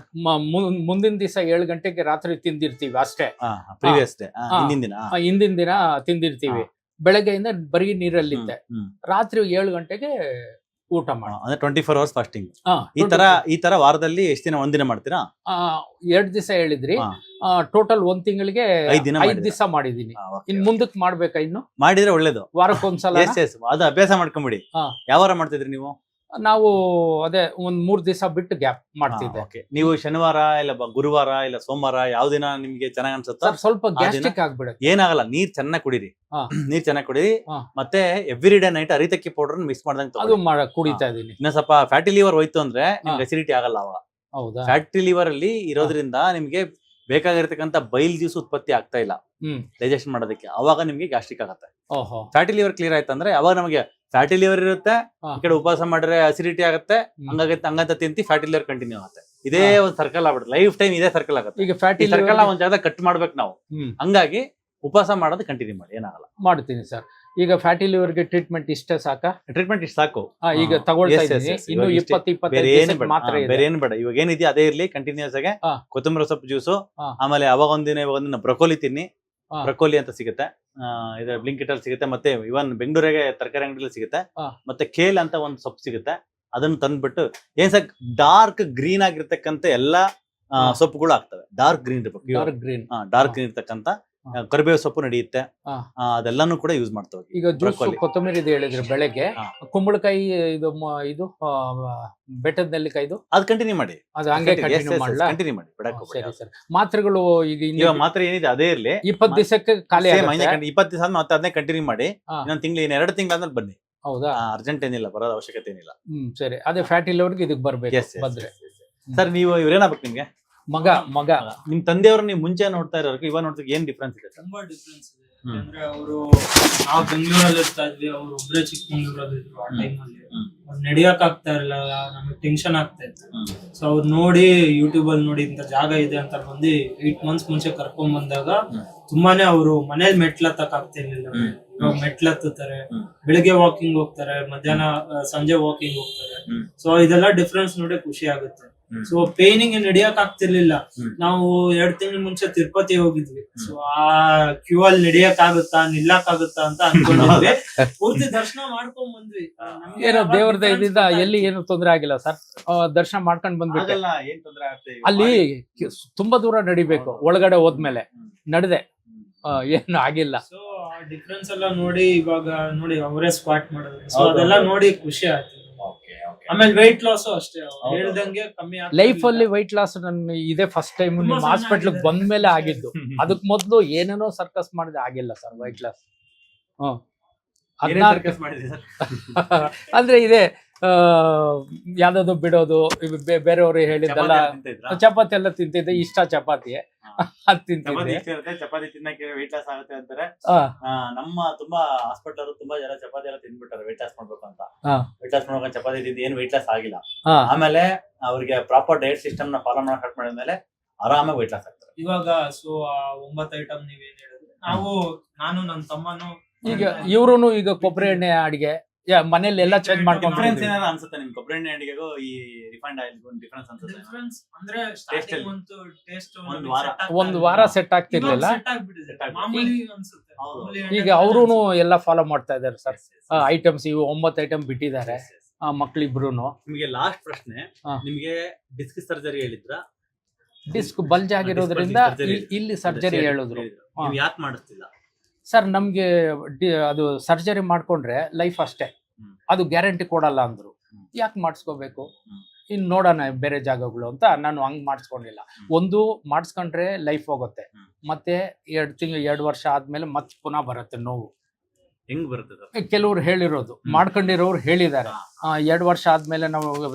ಮುಂದಿನ ದಿವಸ 7 ಗಂಟೆಗೆ ರಾತ್ರಿ ತಿಂದಿರ್ತೀವಿ ಅಷ್ಟೇ. ಹಿಂದಿನ ದಿನ ತಿಂದಿರ್ತೀವಿ. ಬೆಳಗ್ಗೆಯಿಂದ ಬರೀ ನೀರಲ್ಲಿದ್ದೆ. ರಾತ್ರಿ 7 ಗಂಟೆಗೆ ಊಟ ಮಾಡಿ. ಅಂದ್ರೆ 24 hours ಫಾಸ್ಟಿಂಗ್. ಈ ತರ ವಾರದಲ್ಲಿ ಎಷ್ಟು ದಿನ? 1 ದಿನ ಮಾಡ್ತೀರಾ? 2 ದಿವಸ ಹೇಳಿದ್ರಿ. ಟೋಟಲ್ 1 ತಿಂಗಳಿಗೆ 5 ದಿವಸ ಮಾಡಿದೀನಿ. ಇನ್ ಮುಂದಕ್ಕೆ ಮಾಡ್ಬೇಕಾ? ಇನ್ನು ಮಾಡಿದ್ರೆ ಒಳ್ಳೇದು. ವಾರಕ್ಕೊಂದ್ಸಲ ಅದು ಅಭ್ಯಾಸ ಮಾಡ್ಕೊಂಬಿಡಿ. ಯಾವ ವಾರ ಮಾಡ್ತಿದ್ರಿ ನೀವು? ನಾವು ಅದೇ 1-3 ದಿವಸ ಬಿಟ್ಟು ಗ್ಯಾಪ್ ಮಾಡ್ತಿದ್ದೆ. ನೀವು ಶನಿವಾರ ಇಲ್ಲ ಗುರುವಾರ ಇಲ್ಲ ಸೋಮವಾರ ಯಾವ ದಿನ ನಿಮ್ಗೆ ಚೆನ್ನಾಗ್ ಅನ್ಸುತ್ತಾ? ಸ್ವಲ್ಪ ಗ್ಯಾಸ್ಟ್ರಿಕ್ ಆಗ್ಬಿಡುತ್ತೆ. ಏನಾಗಲ್ಲ, ನೀರ್ ಚೆನ್ನಾಗಿ ಕುಡೀರಿ. ಮತ್ತೆ ಎವ್ರಿ ಡೇ ನೈಟ್ ಅರಿತಕ್ಕಿ ಪೌಡರ್ ಮಿಕ್ಸ್ ಮಾಡ್ದಂಗೆ ಅದು ಕುಡಿತಾ ಇದೀನಿ. ಇನ್ನ ಸ್ವಲ್ಪ ಫ್ಯಾಟಿ ಲಿವರ್ ಹೋಯ್ತು ಅಂದ್ರೆ ನಿಮ್ಗೆ ಅಸಿಡಿಟಿ ಆಗಲ್ಲ. ಅವಾಗ ಹೌದಾ? ಫ್ಯಾಟಿ ಲಿವರ್ ಅಲ್ಲಿ ಇರೋದ್ರಿಂದ ನಿಮ್ಗೆ ಬೇಕಾಗಿರ್ತಕ್ಕಂಥ ಬೈಲ್ ಜ್ಯೂಸ್ ಉತ್ಪತ್ತಿ ಆಗ್ತಾ ಇಲ್ಲ ಡೈಜೆಷನ್ ಮಾಡೋದಕ್ಕೆ. ಅವಾಗ ನಿಮ್ಗೆ ಗ್ಯಾಸ್ಟ್ರಿಕ್ ಆಗುತ್ತೆ. ಫ್ಯಾಟಿ ಲಿವರ್ ಕ್ಲಿಯರ್ ಆಯ್ತಂದ್ರೆ ಅವಾಗ ನಮಗೆ ಫ್ಯಾಟಿ ಲಿವರ್ ಇರುತ್ತೆ. ಈ ಕಡೆ ಉಪವಾಸ ಮಾಡಿದ್ರೆ ಅಸಿಡಿಟಿ ಆಗುತ್ತೆ, ಹಂಗಂತ ತಿಂತಿ ಫ್ಯಾಟಿ ಲಿವರ್ ಕಂಟಿನ್ಯೂ ಆಗುತ್ತೆ. ಇದೇ ಒಂದು ಸರ್ಕಲ್ ಆಗ್ಬಿಡುತ್ತೆ. ಲೈಫ್ ಟೈಮ್ ಇದೇ ಸರ್ಕಲ್ ಆಗುತ್ತೆ. ಈಗ ಫ್ಯಾಟಿ ಸರ್ಕಲ್ ಒಂದ್ ಜಾಗ ಕಟ್ ಮಾಡ್ಬೇಕು ನಾವು. ಹಂಗಾಗಿ ಉಪವಾಸ ಮಾಡೋದು ಕಂಟಿನ್ಯೂ ಮಾಡಿ, ಏನಾಗಲ್ಲ. ಮಾಡ್ತೀನಿ ಸರ್. ಈಗ ಫ್ಯಾಟಿ ಲಿವರ್ಗೆ ಟ್ರೀಟ್ಮೆಂಟ್ ಇಷ್ಟೇ ಸಾಕಾ? ಟ್ರೀಟ್ಮೆಂಟ್ ಇಷ್ಟು ಸಾಕು. ಈಗ ತಗೊಳ್ತಾ ಇದ್ದೀನಿ. ಇನ್ನು 20-25 ಮಾತ್ರ ಇದೆ. ಬೇರೆ ಏನು ಬೇಡ. ಇವಾಗ ಏನಿದೆ ಅದೇ ಇರ್ಲಿ. ಕಂಟಿನ್ಯೂಸ್ ಆಗಿ ಕೊತ್ತಂಬರಿ ಸೊಪ್ಪು ಜ್ಯೂಸು, ಆಮೇಲೆ ಅವಾಗ ಒಂದಿನ ಬ್ರೊಕೋಲಿ ತಿನ್ನಿ. ಬ್ರೊಕೋಲಿ ಅಂತ ಸಿಗುತ್ತೆ, ಇದ್ರ ಬ್ಲಿಂಕಿಟ್ ಅಲ್ಲಿ ಸಿಗುತ್ತೆ. ಮತ್ತೆ ಇವನ್ ಬೆಂಗಳೂರಿಗೆ ತರಕಾರಿ ಅಂಗಡಿಯಲ್ಲಿ ಸಿಗುತ್ತೆ. ಮತ್ತೆ ಕೇಲ್ ಅಂತ ಒಂದು ಸೊಪ್ಪು ಸಿಗುತ್ತೆ. ಅದನ್ನ ತಂದ್ಬಿಟ್ಟು ಏನ್ ಸರ್, ಡಾರ್ಕ್ ಗ್ರೀನ್ ಆಗಿರ್ತಕ್ಕಂಥ ಎಲ್ಲಾ ಸೊಪ್ಪುಗಳು ಆಗ್ತವೆ. ಡಾರ್ಕ್ ಗ್ರೀನ್ ಇರ್ತಕ್ಕಂಥ ಕರಿಬೇವು ಸೊಪ್ಪು ನಡೆಯುತ್ತೆ. ಅದೆಲ್ಲಾನು ಕೂಡ ಯೂಸ್ ಮಾಡ್ತೇವೆ. ಈಗ ಜ್ಯೂಸ್ ಕೊತ್ತಂಬರಿ ಹೇಳಿದ್ರೆ ಬೆಳಗ್ಗೆ, ಕುಂಬಳಕಾಯಿ ಇದು ಬೆಟ್ಟದ ನೆಲ್ಲಿಕಾಯಿ ಅದು ಕಂಟಿನ್ಯೂ ಮಾಡಿ. ಅದು ಹಂಗೆ ಕಂಟಿನ್ಯೂ ಮಾಡಿ. ಸರಿ ಸರ್. ಮಾತ್ರೆಗಳು ಈಗ ಮಾತ್ರೆ ಏನಿದೆ ಅದೇ ಇರ್ಲಿ. 20 ದಿವಸಕ್ಕೆ ಖಾಲಿ. 20 ದಿವಸ ಮತ್ತೆ ಅದನ್ನೇ ಕಂಟಿನ್ಯೂ ಮಾಡಿ. ಇನ್ನೊಂದು ತಿಂಗಳು 2 ತಿಂಗಳಾದ್ಮೇಲೆ ಬನ್ನಿ. ಹೌದಾ? ಅರ್ಜೆಂಟ್ ಏನಿಲ್ಲ, ಬರೋದ ಅವಶ್ಯಕತೆ ಏನಿಲ್ಲ. ಸರಿ. ಅದೇ ಫ್ಯಾಟಿ ಲಿವರ್ಗೆ ಇದಕ್ಕೆ ಬರ್ಬೇಕು ಬಂದ್ರೆ. ಸರ್ ನೀವು ಇವ್ರೇನಾಗ್ಬೇಕು ನಿಮ್ಗೆ? ಮಗ ನಿಮ್ ತಂದೆಯವ್ರು ನೀವು ಮುಂಚೆ ನೋಡ್ತಾ ಇರೋರ್ಗೆ ಇವಾಗ ನೋಡ್ತಾ ಏನ್ ಡಿಫ್ರೆನ್ಸ್ ಇದೆ? ತುಂಬಾ ಡಿಫ್ರೆನ್ಸ್ ಇದೆ. ಅಂದ್ರೆ ಅವರು ನಾವು ಬೆಂಗಳೂರಲ್ಲಿ ಇರ್ತಾ ಇದ್ವಿ, ಅವ್ರು ಒಬ್ರೇ ಚಿಕ್ಕಮಂಗ್ಳೂರಲ್ಲಿ ಇದ್ರು. ಆ ಟೈಮಲ್ಲಿ ಅವ್ರು ನಡಿಯಕ್ ಆಗ್ತಾ ಇರಲಿಲ್ಲ, ನಮಗೆ ಟೆನ್ಷನ್ ಆಗ್ತಾ ಇತ್ತು. ಸೊ ಅವ್ರು ನೋಡಿ ಯೂಟ್ಯೂಬ್ ಅಲ್ಲಿ ನೋಡಿ ಇಂತ ಜಾಗ ಇದೆ ಅಂತ ಬಂದು 8 months ಮುಂಚೆ ಕರ್ಕೊಂಡ್ ಬಂದಾಗ ತುಂಬಾನೇ ಅವರು ಮನೇಲಿ ಮೆಟ್ಲತ್ತಕ್ ಆಗ್ತಾ ಇರ್ಲಿಲ್ಲ. ಮೆಟ್ಲತ್ತಾರೆ, ಬೆಳಿಗ್ಗೆ ವಾಕಿಂಗ್ ಹೋಗ್ತಾರೆ, ಮಧ್ಯಾಹ್ನ ಸಂಜೆ ವಾಕಿಂಗ್ ಹೋಗ್ತಾರೆ. ಸೊ ಇದೆಲ್ಲ ಡಿಫ್ರೆನ್ಸ್ ನೋಡಿ ಖುಷಿ ಆಗುತ್ತೆ. ಸೊ ಪೇನಿಂಗ್ ನಡಿಯಕ್ ಆಗ್ತಿರ್ಲಿಲ್ಲ. ನಾವು 2 ತಿಂಗಳ ಮುಂಚೆ ತಿರುಪತಿ ಹೋಗಿದ್ವಿ. ಸೊ ಆ ಕ್ಯೂ ಅಲ್ಲಿ ನಡಿಯಕ್ ಆಗುತ್ತಾ, ನಿಲ್ಲಕ್ ಆಗುತ್ತಾ ಅಂತ ಅನ್ಕೊಂಡಿದ್ವಿ. ಪೂರ್ತಿ ದರ್ಶನ ಮಾಡ್ಕೊಂಡ್ ಬಂದ್ವಿ. ಏನೋ ದೇವ್ರ ದಯದಿಂದ ಎಲ್ಲಿ ಏನು ತೊಂದರೆ ಆಗಿಲ್ಲ ಸರ್. ದರ್ಶನ ಮಾಡ್ಕೊಂಡ್ ಬಂದ್ಬಿಟ್ಟು ಅಲ್ಲಿ ತುಂಬಾ ದೂರ ನಡಿಬೇಕು. ಒಳಗಡೆ ಹೋದ್ಮೇಲೆ ನಡೆದೆ, ಏನು ಆಗಿಲ್ಲ. ಸೊ ಡಿಫ್ರೆನ್ಸ್ ಎಲ್ಲ ನೋಡಿ ಇವಾಗ ನೋಡಿ ಅವರೇ ಸ್ಕ್ವಾಟ್ ಮಾಡೋದು ಸೊ ಅದೆಲ್ಲ ನೋಡಿ ಖುಷಿ ಆಯ್ತು. ಆಮೇಲೆ weight loss ಅಷ್ಟೇ ಅವ್ರು ಹೇಳ್ದಂಗೆ ಕಮ್ಮಿ ಆಗ್ತಾ ಲೈಫ್ ಅಲ್ಲಿ ಇಲ್ಲ. weight loss ನನ್ನ ಇದೇ ಫಸ್ಟ್ ಟೈಮ್ ತುಂಬಾ ನಿಮ್ಮ ಸಣ್ಣ ಹಾಸ್ಪಿಟ್ಲ್ ಆಗಿದೆ. ಬಂದ್ಮೇಲೆ ಆಗಿದ್ದು. ಅದಕ್ ಮೊದ್ಲು ಏನೇನೋ ಸರ್ಕಸ್ ಮಾಡಿದೆ ಆಗಿಲ್ಲ ಸರ್ weight loss. ಹ್ಮ್ 16 ಮಾಡಿದ್ರಿ ಸರ್? ಅಂದ್ರೆ ಇದೆ ಯಾವ್ದಾದ್ರು ಬಿಡೋದು ಬೇರೆಯವರು ಹೇಳಿದ್ದಲ್ಲ. ಚಪಾತಿ ಎಲ್ಲ ತಿಂತಿದ್ದೆ, ಇಷ್ಟ ಚಪಾತಿ ಅದ್ ತಿಂತಿದ್ದೆ. ಚಪಾತಿ ತಿನ್ನಕ್ಕೆ weight loss ಆಗುತ್ತೆ ಅಂತಾರೆ. ನಮ್ಮ ತುಂಬಾ ಹಾಸ್ಪಿಟಲ್ ತುಂಬಾ ಜನ ಚಪಾತಿ ಎಲ್ಲ ತಿಂದ್ಬಿಟ್ಟಾರೆ weight loss ಮಾಡ್ಬೇಕು ಅಂತ. weight loss ಮಾಡ್ಬೇಕು ಚಪಾತಿ ತಿಂದು ಏನ್ weight loss ಆಗಿಲ್ಲ. ಆಮೇಲೆ ಅವ್ರಿಗೆ ಪ್ರಾಪರ್ ಡಯಟ್ ಸಿಸ್ಟಮ್ ನ ಫಾಲೋ ಮಾಡಕ್ ಸ್ಟಾರ್ಟ್ ಮಾಡಿದ್ಮೇಲೆ ಆರಾಮಾಗಿ weight loss ಆಗ್ತಾರೆ. ಇವಾಗ ಸೊ 9 ಐಟಮ್ ನೀವೇನ್ ಹೇಳಿದ್ರಿ, ನಾನು ನನ್ನ ತಮ್ಮನು ಈಗ ಇವ್ರುನು ಈಗ ಕೊಬ್ಬರಿ ಎಣ್ಣೆ ಅಡಿಗೆ ಮನೇಲಿ ಎಲ್ಲ ಚೇಂಜ್ ಡಿಫರೆನ್ಸ್ ಮಾಡ್ಕೊಂಡು ಏನಾರ ಅನ್ಸುತ್ತೆ ನಿಮ್ ಕೊಬ್ಬರಿ ಎಣ್ಣೆ ಅಡಿಗೆಗೂ ಈ ರಿಫೈಂಡ್ ಆಯಿಲ್ ಡಿಫರೆನ್ಸ್ ಅನ್ಸುತ್ತೆ? ಡಿಫರೆನ್ಸ್ ಅಂದ್ರೆ ಸ್ಟಾರ್ಟಿಂಗ್ ಒಂದು ಟೇಸ್ಟ್ ಒಂದು ವಾರ ಸೆಟ್ ಆಗ್ತಿರ್ಲಿಲ್ಲ. ಸೆಟ್ ಆಗ್ಬಿಟ್ಟಿದೆ ಮಾಮೂಲಿ ಅನ್ಸುತ್ತೆ. ಹೌದು. ಮಾಮೂಲಿ ಈಗ ಎಣ್ಣೆ ಅವ್ರುನು ಎಲ್ಲ ಫಾಲೋ ಮಾಡ್ತಾ ಇದಾರೆ ಸರ್. ಐಟಮ್ಸ್ ಇವು 9 ಐಟಮ್ ಬಿಟ್ಟಿದ್ದಾರೆ ಮಕ್ಳಿಬ್ರುನು. ನಿಮಗೆ ಲಾಸ್ಟ್ ಪ್ರಶ್ನೆ, ಹಾ. ನಿಮಗೆ ಡಿಸ್ಕ್ ಸರ್ಜರಿ ಹೇಳಿದ್ರ? ಡಿಸ್ಕ್ ಬಲ್ಜ್ ಆಗಿರೋದ್ರಿಂದ surgery. ಇಲ್ಲಿ ಸರ್ಜರಿ ಹೇಳಿದ್ರು. ನೀವು ಯಾಕೆ ಮಾಡಿಸ್ತಿಲ್ಲ? ಸರ್ ನಮ್ಗೆ ಅದು ಸರ್ಜರಿ ಮಾಡ್ಕೊಂಡ್ರೆ ಲೈಫ್ ಅಷ್ಟೇ, ಅದು ಗ್ಯಾರಂಟಿ ಕೊಡಲ್ಲ ಅಂದ್ರು. ಯಾಕೆ ಮಾಡಿಸ್ಕೋಬೇಕು, ಇನ್ ನೋಡೋಣ ಬೇರೆ ಜಾಗಗಳು ಅಂತ ನಾನು ಹಂಗ್ ಮಾಡಿಸ್ಕೊಂಡಿಲ್ಲ. ಒಂದು ಮಾಡಿಸ್ಕೊಂಡ್ರೆ ಲೈಫ್ ಹೋಗುತ್ತೆ, ಮತ್ತೆ 2 ವರ್ಷ ಆದ್ಮೇಲೆ ಮತ್ತೆ ಪುನಃ ಬರುತ್ತೆ ನೋವು. ಹೆಂಗ್ ಬರುತ್ತೆ? ಕೆಲವ್ರು ಹೇಳಿರೋದು, ಮಾಡ್ಕೊಂಡಿರೋರು ಹೇಳಿದ್ದಾರೆ 2 ವರ್ಷ ಆದ್ಮೇಲೆ ನಾವು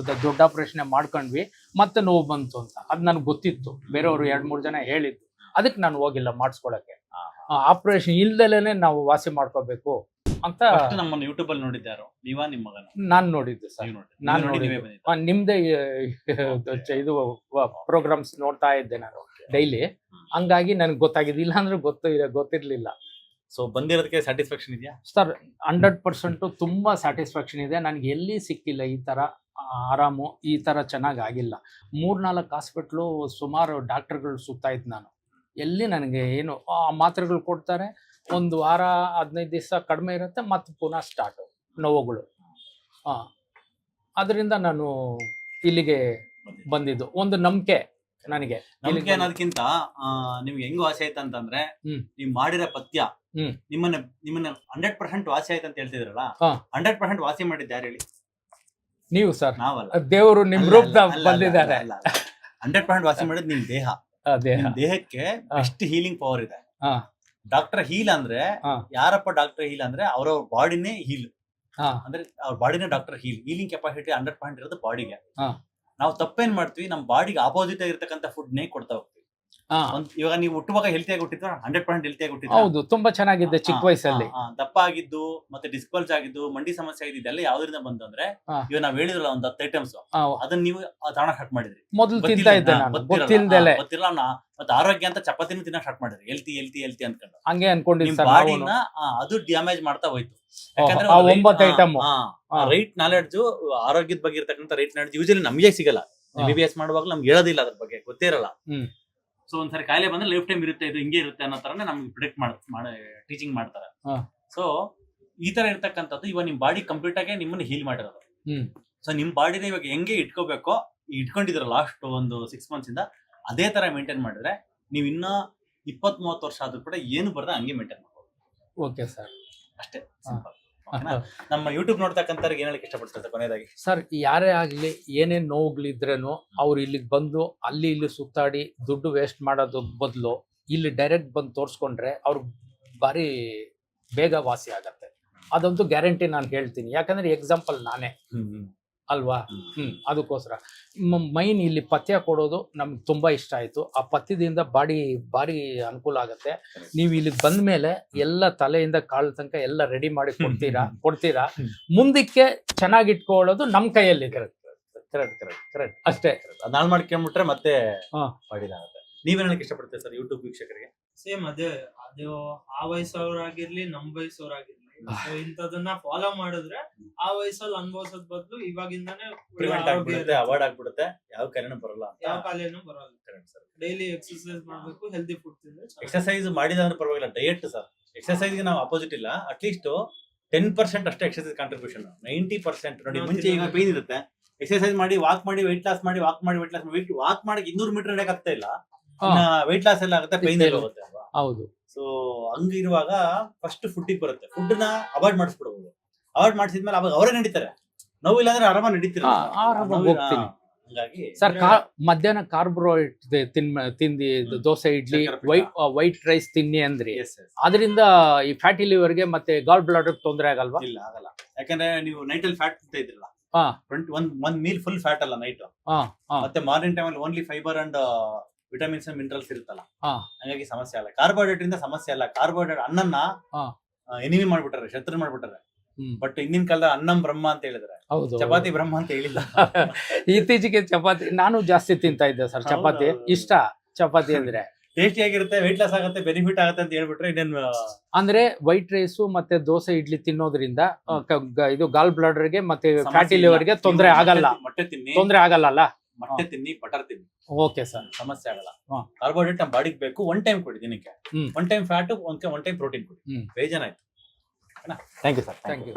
ದೊಡ್ಡ ಆಪರೇಷನ್ ಮಾಡ್ಕೊಂಡ್ವಿ ಮತ್ತೆ ನೋವು ಬಂತು ಅಂತ. ಅದ್ ನನ್ಗೆ ಗೊತ್ತಿತ್ತು, ಬೇರೆಯವರು 2-3 ಜನ ಹೇಳಿದ್ದು. ಅದಕ್ಕೆ ನಾನು ಹೋಗಿಲ್ಲ ಮಾಡಿಸ್ಕೊಳಕ್ಕೆ. ಆಪರೇಷನ್ ಇಲ್ದಲೇನೆ ನಾವು ವಾಸಿ ಮಾಡ್ಕೋಬೇಕು ಅಂತ ನಮ್ಮನ್ನ ಯೂಟ್ಯೂಬ್ ಅಲ್ಲಿ ನೋಡಿದ್ದಾರೋ ನೀವಾ ನಿಮ್ಮ ಮಗನ? ನಾನ್ ನೋಡಿದ್ದೆ ಸರ್. ನಾನು ನಿಮ್ದೇ ಇದು ಪ್ರೋಗ್ರಾಮ್ಸ್ ನೋಡ್ತಾ ಇದ್ದೆ ನಾನು ಡೈಲಿ, ಹಂಗಾಗಿ ನನ್ಗೆ ಗೊತ್ತಾಗಿದೆ. ಇಲ್ಲಾಂದ್ರೆ ಗೊತ್ತಿರ್ಲಿಲ್ಲ. ಸೊ ಬಂದಿರೋದಕ್ಕೆ ಸ್ಯಾಟಿಸ್ಫ್ಯಾಕ್ಷನ್ ಇದೆಯಾ ಸರ್? 100% ತುಂಬಾ ಸ್ಯಾಟಿಸ್ಫ್ಯಾಕ್ಷನ್ ಇದೆ. ನನ್ಗೆ ಎಲ್ಲಿ ಸಿಕ್ಕಿಲ್ಲ ಈ ತರ ಆರಾಮು, ಈ ತರ ಚೆನ್ನಾಗಿ ಆಗಿಲ್ಲ. 3-4 ಹಾಸ್ಪಿಟ್ಲು ಸುಮಾರು ಡಾಕ್ಟರ್ಗಳು ಸುತ್ತಾ ಇದ್ದು ನಾನು, ಎಲ್ಲಿ ನನಗೆ ಏನು ಮಾತ್ರೆಗಳು ಕೊಡ್ತಾರೆ, 1 ವಾರ 15 ದಿವಸ ಕಡಿಮೆ ಇರುತ್ತೆ, ಮತ್ತೆ ಪುನಃ ಸ್ಟಾರ್ಟ್ ನೋವುಗಳು. ಅದರಿಂದ ನಾನು ಇಲ್ಲಿಗೆ ಬಂದಿದ್ದು ಒಂದು ನಂಬಿಕೆ ನನಗೆ. ನಂಬಿಕೆ ಅನ್ನೋದಕ್ಕಿಂತ ನಿಮ್ಗೆ ಹೆಂಗ್ ವಾಸಿ ಆಯ್ತು ಅಂತಂದ್ರೆ, ನೀವ್ ಮಾಡಿರೋ ಪಥ್ಯ ನಿಮ್ಮನ್ನ 100% ವಾಸಿ ಆಯ್ತು ಅಂತ ಹೇಳ್ತಿದ್ರಲ್ಲ, 100% ವಾಸಿ ಮಾಡಿದ್ದು ಯಾರು ಹೇಳಿ? ನೀವು ಸರ್. ನಾವಲ್ಲ, ದೇವರು ನಿಮ್ ರೂಪದ ಬಂದಿದ್ದಾರೆ. 100% ವಾಸಿ ಮಾಡಿದ್ ನಿಮ್ ದೇಹ. ದೇಹಕ್ಕೆ ಎಷ್ಟು ಹೀಲಿಂಗ್ ಪವರ್ ಇದೆ. ಡಾಕ್ಟರ್ ಹೀಲ್ ಅಂದ್ರೆ ಯಾರಪ್ಪ ಡಾಕ್ಟರ್ ಹೀಲ್ ಅಂದ್ರೆ ಅವ್ರ ಬಾಡಿನೇ ಹೀಲ್ ಅಂದ್ರೆ ಅವ್ರ ಬಾಡಿನೇ ಡಾಕ್ಟರ್ ಹೀಲಿಂಗ್ ಕೆಪಾಸಿಟಿ 100% ಇರೋದು ಬಾಡಿಗೆ. ನಾವು ತಪ್ಪೇನ್ ಮಾಡ್ತೀವಿ, ನಮ್ ಬಾಡಿಗೆ ಆಪೋಸಿಟ್ ಆಗಿರ್ತಕ್ಕಂಥ ಫುಡ್ ನೇ ಕೊಡ್ತಾ ಹೋಗ್ತೀವಿ. ಇವಾಗ ನೀವು ಹುಟ್ಟುವಾಗ ಹೆಲ್ತಿಯಾಗಿ ಹುಟ್ಟಿದ್ರ 100% ಹೆಲ್ತಿಯಾಗಿ ಹುಟ್ಟಿದ್ರ? ಹೌದು, ತುಂಬಾ ಚೆನ್ನಾಗಿದ್ದೆ ಚಿಕ್ಕ ವಯಸ್ಸಲ್ಲಿ. ದಪ್ಪ ಆಗಿದ್ದು ಮತ್ತೆ ಡಿಸ್ಪಲ್ಸ್ ಆಗಿದ್ದು ಮಂಡಿ ಸಮಸ್ಯೆ ಆಗಿದ್ದು ಇದೆಲ್ಲ ಯಾವ್ದ್ರಿಂದ ಬಂತು ಅಂದ್ರೆ, ಇವಾಗ ನಾವ್ ಹೇಳಿದ್ರಲ್ಲ ಒಂದು 10 ಐಟಮ್ಸ್, ಅದನ್ನ ನೀವು ತಾಣ ಸ್ಟಾರ್ಟ್ ಮಾಡಿದ್ರಿ. ಮೊದಲು ತಿಂತಾ ಇದ್ದೆ ನಾನು, ಗೊತ್ತಿಲ್ದಲೆ. ಗೊತ್ತಿರಲ್ಲ ಮತ್ತೆ ಆರೋಗ್ಯ ಅಂತ ಚಪಾತಿನೂ ತಿನ್ನ ಸ್ಟಾರ್ಟ್ ಮಾಡಿದ್ರಿ, ಹೆಲ್ತಿ ಅನ್ಕೊಂಡು. ಹಂಗೆ ಅನ್ಕೊಂಡಿದ್ದೆ ಸರ್. ಬಾಡಿನ ಅದು ಡ್ಯಾಮೇಜ್ ಮಾಡ್ತಾ ಹೋಯ್ತು. ಯಾಕಂದ್ರೆ 9 ಐಟಮ್ ರೈಟ್ ನಾಲೆಡ್ಜ್, ಆರೋಗ್ಯದ ಬಗ್ಗೆ ಇರ್ತಕ್ಕಂಥ ರೈಟ್ ನಾಲೆಡ್ಜ್ ಯೂಶಲಿ ನಮಗೆ ಸಿಗಲ್ಲ. MBBS ಮಾಡುವಾಗ ನಮ್ಗೆ ಹೇಳೋದಿಲ್ಲ, ಅದ್ರ ಬಗ್ಗೆ ಗೊತ್ತೇ ಇರಲ್ಲ. ಸೊ ಒಂದ್ಸರಿ ಕಾಯಿಲೆ ಬಂದ್ರೆ ಲೈಫ್ ಟೈಮ್ ಇರುತ್ತೆ, ಇದು ಹಿಂಗೆ ಇರುತ್ತೆ ಅನ್ನೋ ತರನೇ ನಮ್ಗೆ ಪ್ರಿಡಿಕ್ಟ್ ಟೀಚಿಂಗ್ ಮಾಡ್ತಾರೆ. ಸೊ ಈ ತರ ಇರ್ತಕ್ಕಂಥದ್ದು ಇವಾಗ ನಿಮ್ ಬಾಡಿ ಕಂಪ್ಲೀಟ್ ಆಗಿ ನಿಮ್ಮನ್ನ ಹೀಲ್ ಮಾಡಿರೋದು. ಸೊ ನಿಮ್ ಬಾಡಿನ ಇವಾಗ ಹೆಂಗೆ ಇಟ್ಕೋಬೇಕೋ ಇಟ್ಕೊಂಡಿದ್ರ ಲಾಸ್ಟ್ ಒಂದು 6 months ಇಂದ ಅದೇ ತರ ಮೇಂಟೈನ್ ಮಾಡಿದ್ರೆ ನೀವ್ ಇನ್ನ 20-30 ವರ್ಷ ಆದ್ರೂ ಕೂಡ ಏನು ಬರದೆ ಹಂಗೆ ಮೇಂಟೈನ್ ಮಾಡ್ಬೋದು. ಓಕೆ ಸರ್, ಅಷ್ಟೇ ಸಿಂಪಲ್. ನಮ್ಮ ಯೂಟ್ಯೂಬ್ ನೋಡ್ತಕ್ಕಂಥವ್ರಿಗೆ ಏನ್ ಹೇಳಕ್ ಇಷ್ಟಪಡ್ತಾರೆ ಕೊನೆಯದಾಗಿ? ಸರ್, ಯಾರೇ ಆಗ್ಲಿ ಏನೇನ್ ನೋವುಗಳಿದ್ರೇನು ಅವ್ರು ಇಲ್ಲಿಗೆ ಬಂದು ಅಲ್ಲಿ ಇಲ್ಲಿ ಸುತ್ತಾಡಿ ದುಡ್ಡು ವೇಸ್ಟ್ ಮಾಡೋದು ಬದಲು ಇಲ್ಲಿ ಡೈರೆಕ್ಟ್ ಬಂದು ತೋರಿಸ್ಕೊಂಡ್ರೆ ಅವ್ರಿಗೆ ಭಾರಿ ಬೇಗ ವಾಸಿ ಆಗತ್ತೆ. ಅದಂತೂ ಗ್ಯಾರಂಟಿ ನಾನು ಹೇಳ್ತೀನಿ, ಯಾಕಂದ್ರೆ ಎಕ್ಸಾಂಪಲ್ ನಾನೇ ಅಲ್ವಾ. ಅದಕ್ಕೋಸ್ಕರ ಮೈನ್ ಇಲ್ಲಿ ಪಥ್ಯ ಕೊಡೋದು ನಮ್ಗೆ ತುಂಬಾ ಇಷ್ಟ ಆಯ್ತು. ಆ ಪಥ್ಯದಿಂದ ಬಾಡಿ ಭಾರಿ ಅನುಕೂಲ ಆಗತ್ತೆ. ನೀವು ಇಲ್ಲಿಗೆ ಬಂದ ಮೇಲೆ ಎಲ್ಲ ತಲೆಯಿಂದ ಕಾಳು ತನಕ ಎಲ್ಲ ರೆಡಿ ಮಾಡಿ ಕೊಡ್ತೀರಾ. ಮುಂದಕ್ಕೆ ಚೆನ್ನಾಗಿ ಇಟ್ಕೊಳ್ಳೋದು ನಮ್ ಕೈಯಲ್ಲಿ. ಕರೆಕ್ಟ್ ಅಷ್ಟೇ. ಅದಾಳ್ ಮಾಡ್ಕೊಂಡ್ಬಿಟ್ರೆ ಮತ್ತೆ ಬಾಡಿಲಾಗುತ್ತೆ. ನೀವೇನ್ ಹೇಳಕ್ ಇಷ್ಟಪಡ್ತೀರಿ ಸರ್ ಯೂಟ್ಯೂಬ್ ವೀಕ್ಷಕರಿಗೆ? ಸೇಮ್ ಅದು ಆ ವಯಸ್ಸವ್ರಾಗಿರ್ಲಿ ನಮ್ ವಯಸ್ಸವ್ರಾಗಿರ್ಲಿ, ಇಂಥದನ್ನ ಫಾಲೋ ಮಾಡಿದ್ರೆ ಆ ವಯಸ್ಸಲ್ಲಿ ಅನುಭವಿಸೋದ್ ಬದಲು ಇವಾಗಿಂದಾನೇ ಅವಾಯ್ಡ್ ಆಗ್ಬಿಡುತ್ತೆ, ಯಾವ ಕಾಯಿಲೆನೂ ಬರಲ್ಲ. ಯಾವ ಕಾಯಿಲೆನೂ ಬರಲ್ಲ. ಡೈಲಿ ಎಕ್ಸರ್ಸೈಸ್ ಮಾಡ್ಬೇಕು, ಹೆಲ್ದಿ ಫುಡ್ ತಿಂದ್ರೆ. ಎಕ್ಸರ್ಸೈಸ್ ಮಾಡಿದ್ರೆ ಪರವಾಗಿಲ್ಲ, ಡಯಟ್ ಸರ್. ಎಕ್ಸರ್ಸೈಸ್ ಗೆ ನಾವು ಅಪೋಸಿಟ್ ಇಲ್ಲ. ಅಟ್ಲೀಸ್ಟ್ 10% ಅಷ್ಟೇ ಎಕ್ಸರ್ಸೈಸ್ ಕಾಂಟ್ರಿಬ್ಯೂಷನ್. 90% ನೋಡಿ, ಮುಂಚೆ ಈಗ ಪೇನ್ ಇರುತ್ತೆ, ಎಕ್ಸರ್ಸೈಸ್ ಮಾಡಿ ವಾಕ್ ಮಾಡಿ ವೆಯ್ಟ್ ಲಾಸ್ ಮಾಡಿ ವಾಕ್ ಮಾಡಿ ವೆಯ್ಟ್ ಲಾಸ್ ಮಾಡಿ ವಾಕ್ ಮಾಡಿ 200 ಮೀಟರ್ ನಡೆಯಕ್ ಆಗ್ತಾ ಇಲ್ಲ, ವೆಯ್ಟ್ ಲಾಸ್ ಎಲ್ಲ ಆಗುತ್ತೆ, ಪೇನ್ ಎಲ್ಲ ಹೋಗುತ್ತೆ ಅಲ್ವಾ. ಹೌದು. ಸೊ ಹಂಗಿರುವಾಗ ಫಸ್ಟ್ ಫುಡ್ಡಿಗೆ ಬರುತ್ತೆ. ಫುಡ್ ನ ಅವಾಯ್ಡ್ ಮಾಡಿಸ್ಬಿಡ್ಬೋದು. ಅವಾಯ್ಡ್ ಮಾಡಿಸಿದ್ಮೇಲೆ ಅವಾಗ ಅವರೇ ನಡೀತಾರೆ. ನೋವಿಲ್ಲ ಅಂದ್ರೆ ಆರಾಮಾಗಿ ನಡೀತೀರ. ಆರಾಮಾಗಿ ಹೋಗ್ತೀನಿ. ಹಂಗಾಗಿ ಸರ್ ಮಧ್ಯಾಹ್ನ ಕಾರ್ಬೋಹೈಡ್ರೇಟ್ ತಿಂದಿ ದೋಸೆ ಇಡ್ಲಿ ವೈಟ್ ರೈಸ್ ತಿನ್ನಿ ಅಂದ್ರಿ, ಅದರಿಂದ ಈ ಫ್ಯಾಟಿ ಲಿವರ್ಗೆ ಮತ್ತೆ ಗಾಲ್ ಬ್ಲಾಡರ್ ತೊಂದರೆ ಆಗಲ್ವಾ? ಇಲ್ಲ, ಆಗಲ್ಲ. ಯಾಕಂದ್ರೆ ನೀವು ನೈಟ್ ಅಲ್ಲಿ ಫ್ಯಾಟ್ ತಿಂತಾ ಇದ್ರಲ್ಲ, ಹಾ, ಒಂದ್ ಮೀಲ್ ಫುಲ್ ಫ್ಯಾಟ್ ಅಲ್ಲ ನೈಟ್. ಮತ್ತೆ ಮಾರ್ನಿಂಗ್ ಟೈಮ್ ಅಲ್ಲಿ only fibre and vitamins and minerals ಇರುತ್ತಲ್ಲ, ಹಂಗಾಗಿ ಸಮಸ್ಯೆ ಅಲ್ಲ. ಕಾರ್ಬೋಹೈಡ್ರೇಟ್ ಇಂದ ಸಮಸ್ಯೆ ಅಲ್ಲ. ಕಾರ್ಬೋಹೈಡ್ರೇಟ್ ಅನ್ನನ್ನ ಎನಿಮಿ ಮಾಡ್ಬಿಟ್ಟಾರೆ, ಶತ್ರು ಮಾಡ್ಬಿಟ್ಟಾರೆ. ಬಟ್ ಹಿಂದಿನ ಕಾಲದ ಅನ್ನಂ ಬ್ರಹ್ಮ ಅಂತ ಹೇಳಿದ್ರೆ, ಚಪಾತಿ ಬ್ರಹ್ಮ ಅಂತ ಹೇಳಿಲ್ಲ. ಇತ್ತೀಚೆಗೆ ಚಪಾತಿ ನಾನು ಜಾಸ್ತಿ ತಿಂತಾ ಇದ್ದೆ ಸರ್. ಚಪಾತಿ ಇಷ್ಟ. ಚಪಾತಿ ಅಂದ್ರೆ ಟೇಸ್ಟಿ ಆಗಿರುತ್ತೆ, ವೆಯ್ಟ್ ಲಾಸ್ ಆಗುತ್ತೆ, ಬೆನಿಫಿಟ್ ಆಗುತ್ತೆ ಅಂತ ಹೇಳ್ಬಿಟ್ರೆ ಇನ್ನೇನು. ಅಂದ್ರೆ ವೈಟ್ ರೈಸು ಮತ್ತೆ ದೋಸೆ ಇಡ್ಲಿ ತಿನ್ನೋದ್ರಿಂದ ಇದು ಗಾಲ್ ಬ್ಲಾಡರ್ಗೆ ಮತ್ತೆ ಫ್ಯಾಟಿ ಲಿವರ್ಗೆ ತೊಂದರೆ ಆಗಲ್ಲ. ಮೊಟ್ಟೆ ತಿನ್ನಿ, ತೊಂದರೆ ಆಗಲ್ಲ. ಮೊಟ್ಟೆ ತಿನ್ನಿ, ಬಟರ್ ತಿನ್ನಿ, ಓಕೆ ಸರ್, ಸಮಸ್ಯೆ ಆಗಲ್ಲ. ಕಾರ್ಬೋಹೈಡ್ರೇಟ್ ನಮ್ಮ ಬಾಡಿಗೆ ಬೇಕು. ಒನ್ ಟೈಮ್ ಕೊಡಿ ದಿನಕ್ಕೆ. One time fat, one time protein ಕೊಡಿ. ಬೇಜಾನಾಯ್ತು. Thank you sir. Thank you.